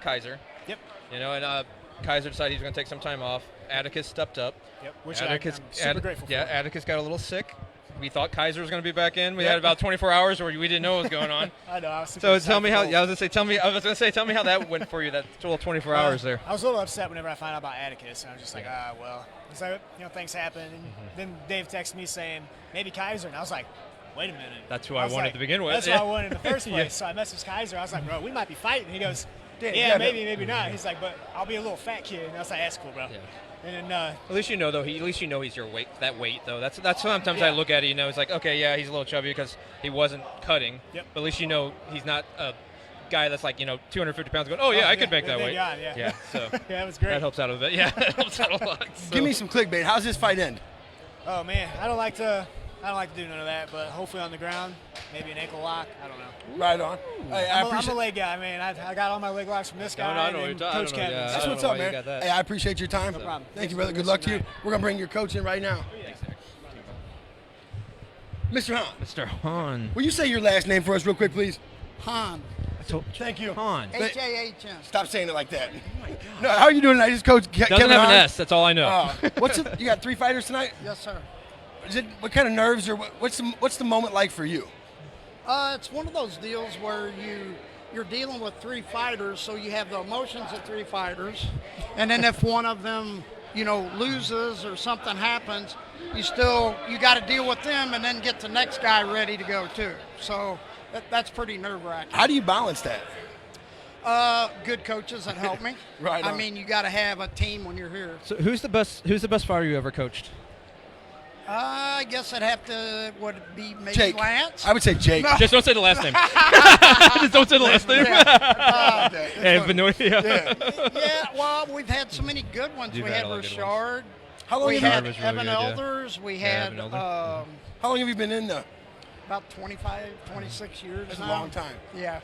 Kaiser. Yep. And Kaiser decided he was going to take some time off. Atticus stepped up. Yep. Which Atticus, I'm super grateful for. Yeah, Atticus got a little sick. We thought Kaiser was going to be back in. We had about 24 hours where we didn't know what was going on. I know. I was super So excited tell me how. for Yeah, I was going to say, tell me how that went for you. That little 24 hours there. I was a little upset whenever I found out about Atticus. And I was just like, well. So, things happen. And then Dave texted me saying, maybe Kaiser. And I was like, wait a minute. That's who I wanted to begin with. That's Yeah. who I wanted in the first place. Yeah. So I messaged Kaiser. I was like, bro, we might be fighting. He goes, Yeah, maybe, maybe not. He's like, but I'll be a little fat kid. And I was like, that's cool, bro. Yeah. And then, At least you know though. At least you know he's your weight. That weight though. That's sometimes I look at it. It's like, okay, yeah, he's a little chubby because he wasn't cutting. Yep. But at least you know he's not a guy that's like 250 pounds going. Oh yeah, I could make that weight. Yeah. So yeah, that was great. that helps out a bit. Yeah, that helps out a lot. So. Give me some clickbait. How's this fight end? Oh man, I don't like to do none of that, but hopefully on the ground, maybe an ankle lock. I don't know. Right on. Hey, I'm a leg guy, man. I got all my leg locks from this guy I know and what you're Coach Kevin. yeah, That's what's up, man. Hey, I appreciate your time. No problem. Thank you, brother. Good luck to you. We're gonna bring your coach in right now. Mr. Hahn. Mr. Hahn. Will you say your last name for us real quick, please? Han. Thank you. Hahn. H-A-H-N. Stop saying it like that. No, how are you doing tonight? This is Coach Doesn't Kevin have an Hahn. S. That's all I know. You got 3 fighters tonight? Yes, sir. What kind of nerves or what's the moment like for you? It's one of those deals where you're dealing with 3 fighters, so you have the emotions of 3 fighters, and then if one of them, loses or something happens, you got to deal with them and then get the next guy ready to go too. So that's pretty nerve-wracking. How do you balance that? Good coaches that help me. Right on. I mean, you got to have a team when you're here. So who's the best fighter you ever coached? I guess I'd have to, would it be maybe Jake. Lance? I would say Jake. No. Just don't say the last name. Just don't say the last name. Yeah, well, we've had so many good ones. You've we had had a lot of good Richard. How long we have you had was really Evan good, yeah. Elders. We Yeah, had Evan Elder. How long have you been in there? about 25, 26 years That's now. a long time. Yeah.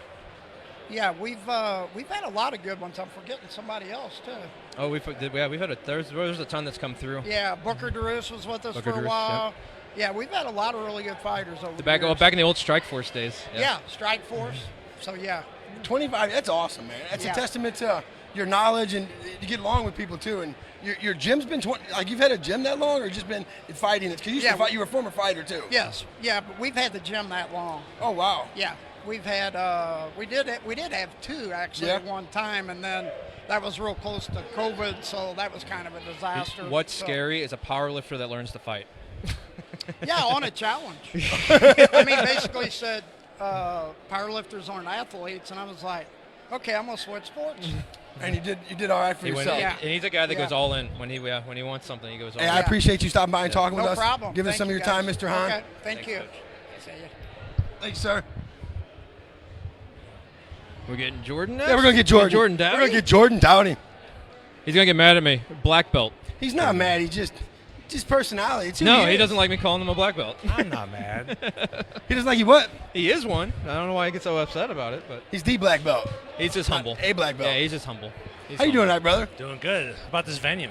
Yeah, we've had a lot of good ones. I'm forgetting somebody else, too. Oh, we've had there's a ton that's come through. Yeah, Booker DeRusse was with us Booker for a DeRusse, while. Yeah, we've had a lot of really good fighters over the Back years. in the old Strike Force days. Yeah, Strike Force. So, yeah. 25. That's awesome, man. That's Yeah. a testament to your knowledge and you get along with people too. And your gym's been you've had a gym that long, or just been fighting? It's because you were a former fighter too. Yes, yeah, but we've had the gym that long. Oh wow. Yeah, we've had we did have 2 actually at one time, and then that was real close to COVID, so that was kind of a disaster. What's So- scary is a power lifter that learns to fight. Yeah, on a challenge. I mean, basically said powerlifters aren't athletes, and I was like, okay, I'm gonna switch sports. And you did all right for yourself. Yeah. And he's a guy that Yeah. goes all in when he wants something. He goes all Hey, in. I appreciate you stopping by and talking with No us. problem. Give us Thank some of you, your time, guys. Mr. Hahn. Okay, thank you. See ya. Thanks, sir. We're getting Jordan next? Yeah, we're gonna get Jordan. Jordan Downey? We're gonna get Jordan Downey. He's going to get mad at me. Black belt. He's not mad. He just just personality. It's who No, he he is. doesn't like me calling him a black belt. I'm not mad. He doesn't like you what? He is one. I don't know why he gets so upset about it, but He's the black belt. he's just humble. A black belt. Yeah, he's just humble. He's How you doing, humble. that brother? Doing good. How about this venue?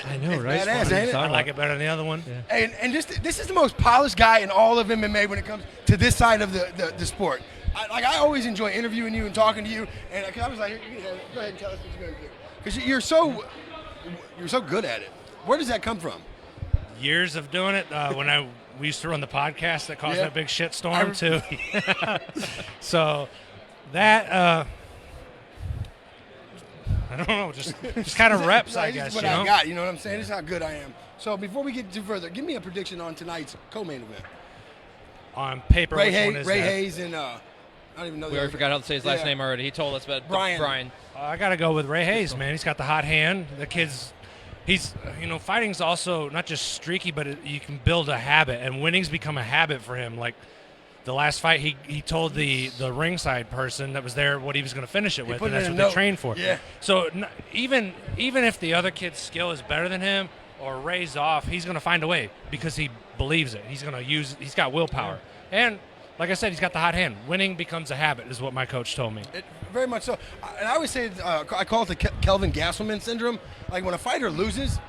I know, right? It's badass, ain't it? I like it better than the other one. And just this is the most polished guy in all of MMA when it comes to this side of the sport. I always enjoy interviewing you and talking to you, and 'cause I was like, go ahead and tell us what you're going to do, because you're so good at it. Where does that come from? Years of doing it. When we used to run the podcast that caused that big shit storm too. So that I don't know, just kind of reps, I guess. This is what I got. You know what I'm saying? This is how good I am. So before we get too further, give me a prediction on tonight's co-main event. On paper, Ray which Hayes, one is Ray that? Hayes and I don't even know. We already forgot how to say his last name already. He told us, but Brian. I got to go with Ray Hayes, man. He's got the hot hand. The kid's, fighting's also not just streaky, but you can build a habit, and winning's become a habit for him. Like the last fight, he told the ringside person that was there what he was going to finish it with, and that's what they trained for. Yeah. So even if the other kid's skill is better than him or Ray's off, he's going to find a way because he believes it. He's going to he's got willpower. And like I said, he's got the hot hand. Winning becomes a habit is what my coach told me. Very much so. And I always say, I call it the Kelvin Gastelman syndrome. Like when a fighter loses,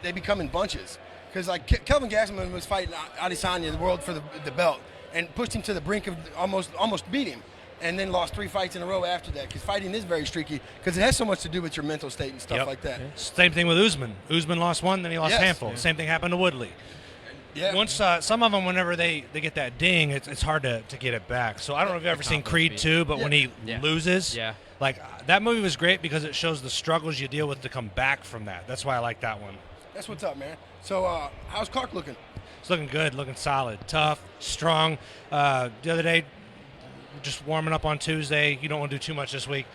they become in bunches. Because like Kelvin Gastelman was fighting Adesanya, the world for the belt, and pushed him to the brink of almost beat him. And then lost 3 fights in a row after that, because fighting is very streaky, because it has so much to do with your mental state and stuff like that. Same thing with Usman. Usman lost one, then he lost a handful. Yeah. Same thing happened to Woodley. Yeah. Once some of them, whenever they get that ding, it's hard to get it back. So I don't know if you've ever seen Creed 2, but when he loses, like that movie was great because it shows the struggles you deal with to come back from that. That's why I like that one. That's what's up, man. So how's Clark looking? It's looking good, looking solid, tough, strong. The other day, just warming up on Tuesday. You don't want to do too much this week,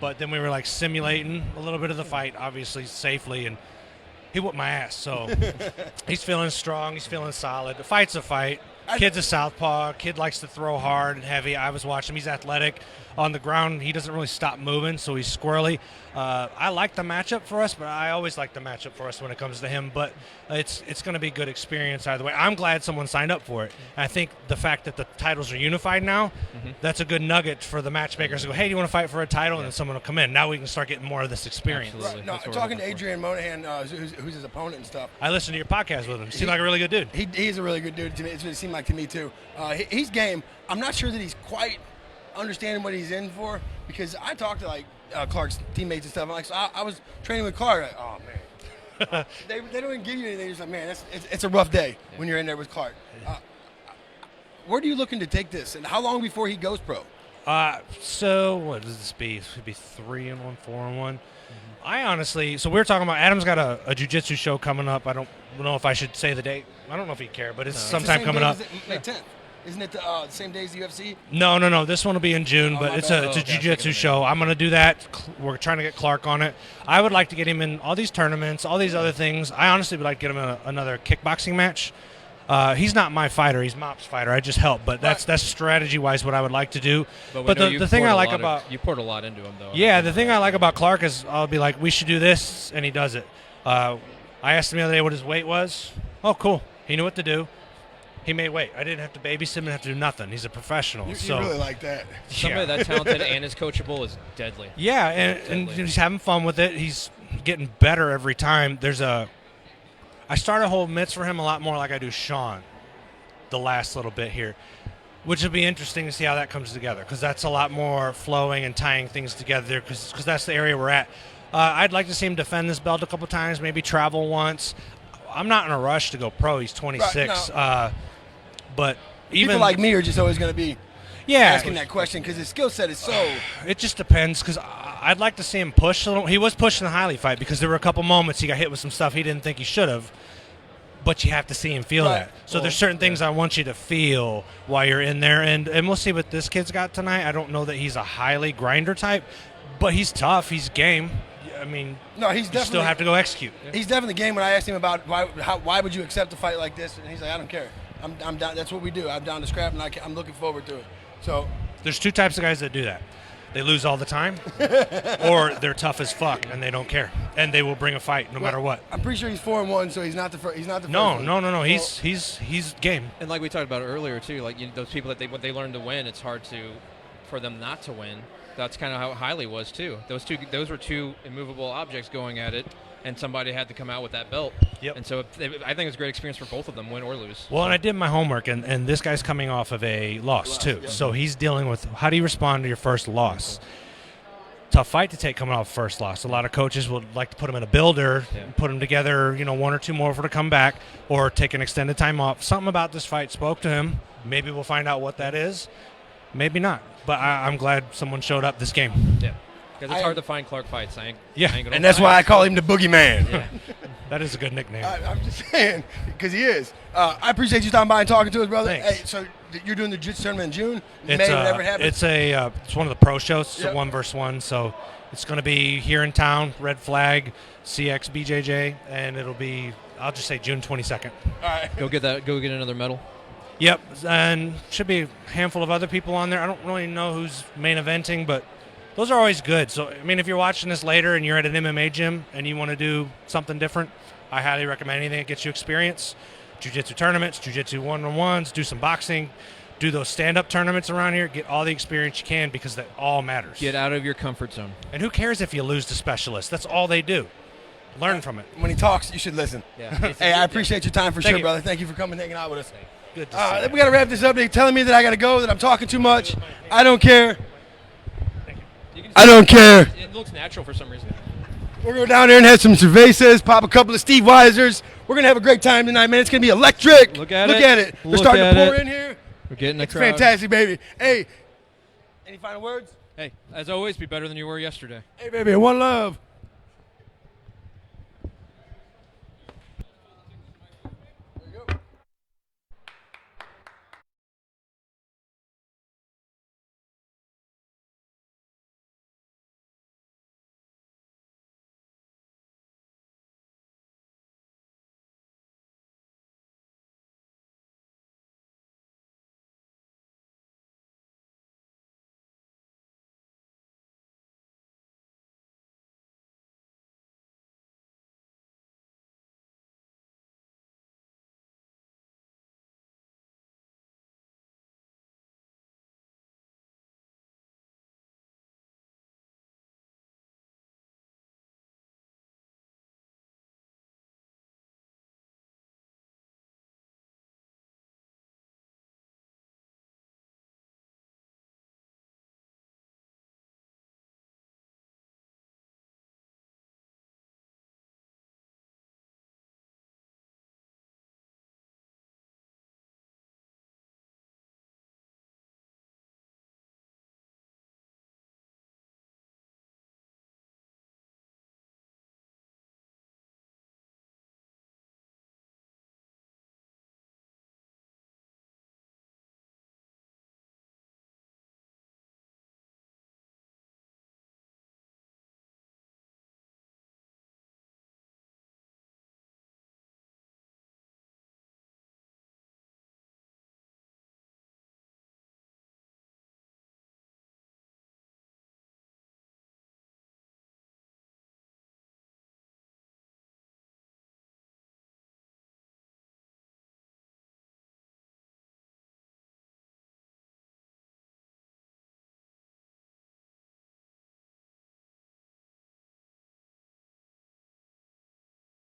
but then we were like simulating a little bit of the fight, obviously safely, and he whooped my ass. So he's feeling strong. He's feeling solid. The fight's a fight. Kid's a southpaw. Kid likes to throw hard and heavy. I was watching him. He's athletic. On the ground, he doesn't really stop moving, so he's squirrely. I like the matchup for us, but I always like the matchup for us when it comes to him. But it's going to be a good experience either way. I'm glad someone signed up for it. And I think the fact that the titles are unified now, that's a good nugget for the matchmakers to go, hey, do you want to fight for a title? And then someone will come in. Now we can start getting more of this experience. Right. No, talking to Adrian Monahan, who's his opponent and stuff. I listened to your podcast with him. Seemed like a really good dude. He's a really good dude to me. It seemed like to me too. He's game. I'm not sure that he's quite understanding what he's in for, because I talked to like Clark's teammates and stuff. Like, so I was training with Clark. Like, oh man, they don't even give you anything. You're just like, man, it's a rough day when you're in there with Clark. Where are you looking to take this, and how long before he goes pro? So what does this be? It should be 3-1, 4-1. I honestly, so we were talking about Adam's got a jiu-jitsu show coming up. I don't know if I should say the date. I don't know if he'd care, but it's sometime coming up. May 10th. Isn't it the same day as the UFC? No. This one will be in June, but it's a jiu-jitsu show. I'm going to do that. We're trying to get Clark on it. I would like to get him in all these tournaments, all these other things. I honestly would like to get him in another kickboxing match. He's not my fighter. He's Mop's fighter. I just help, but that's strategy-wise what I would like to do. But the thing I like about you poured a lot into him, though. Yeah, the thing I like about Clark is I'll be like, we should do this, and he does it. I asked him the other day what his weight was. Oh, cool. He knew what to do. He made weight. I didn't have to babysit him and have to do nothing. He's a professional. You so really like that. Somebody that talented and is coachable is deadly. Yeah, and he's having fun with it. He's getting better every time. I start to hold mitts for him a lot more like I do Sean the last little bit here, which would be interesting to see how that comes together, because that's a lot more flowing and tying things together, because that's the area we're at. I'd like to see him defend this belt a couple times, maybe travel once. I'm not in a rush to go pro. He's 26. Right, no. But even people like me are just always going to be asking that question, because his skill set is so. It just depends, because I'd like to see him push a little. He was pushing the Hiley fight because there were a couple moments he got hit with some stuff he didn't think he should have. But you have to see him feel that. So there's certain things I want you to feel while you're in there, and we'll see what this kid's got tonight. I don't know that he's a highly grinder type, but he's tough. He's game. I mean, no, he's definitely. You still have to go execute. He's definitely game. When I asked him about why would you accept a fight like this, and he's like, I don't care. I'm down. That's what we do. I'm down to scrap, and I'm looking forward to it. So there's two types of guys that do that. they lose all the time, or they're tough as fuck and they don't care and they will bring a fight no matter what. I'm pretty sure he's 4-1, so he's not the first. He's not the No, first. no. He's game. And like we talked about earlier too, like those people that when they learn to win, it's hard for them not to win. That's kind of how Hiley was too. Those were two immovable objects going at it, and somebody had to come out with that belt. Yep. And so I think it's a great experience for both of them, win or lose. Well, and I did my homework, and this guy's coming off of a loss too. So he's dealing with how do you respond to your first loss. Tough fight to take coming off first loss. A lot of coaches would like to put him in a builder, put him together, one or two more for to come back, or take an extended time off. Something about this fight spoke to him. Maybe we'll find out what that is. Maybe not. But I'm glad someone showed up this game. Yeah. Because it's hard to find Clark fights. And that's why I call him the Boogeyman. Yeah. That is a good nickname. I'm just saying, because he is. I appreciate you stopping by and talking to us, brother. Thanks. Hey, so you're doing the jiu-jitsu tournament in June? May, whatever happens? It's one of the pro shows. It's a 1-versus-1, so it's going to be here in town, Red Flag, CX BJJ, and it'll be, I'll just say June 22nd. All right. Go get another medal. Yep, and should be a handful of other people on there. I don't really know who's main eventing, but those are always good. So, I mean, if you're watching this later and you're at an MMA gym and you want to do something different, I highly recommend anything that gets you experience. Jiu-jitsu tournaments, jiu-jitsu one-on-ones, do some boxing, do those stand-up tournaments around here, get all the experience you can because that all matters. Get out of your comfort zone. And who cares if you lose to specialists? That's all they do. Learn from it. When he talks, you should listen. Yeah. Hey, I appreciate your time for Thank sure, you. brother. Thank you for coming and hanging out with us. Good to see you. We got to wrap this up. They're telling me that I got to go, that I'm talking too much. I don't care. I don't care. It looks natural for some reason. We're going to go down there and have some cervezas, pop a couple of Steve Weisers. We're going to have a great time tonight, man. It's going to be electric. Look at it. They're starting to pour in here. We're getting a It's crowd. fantastic, baby. Hey, any final words? Hey, as always, be better than you were yesterday. Hey, baby, one love.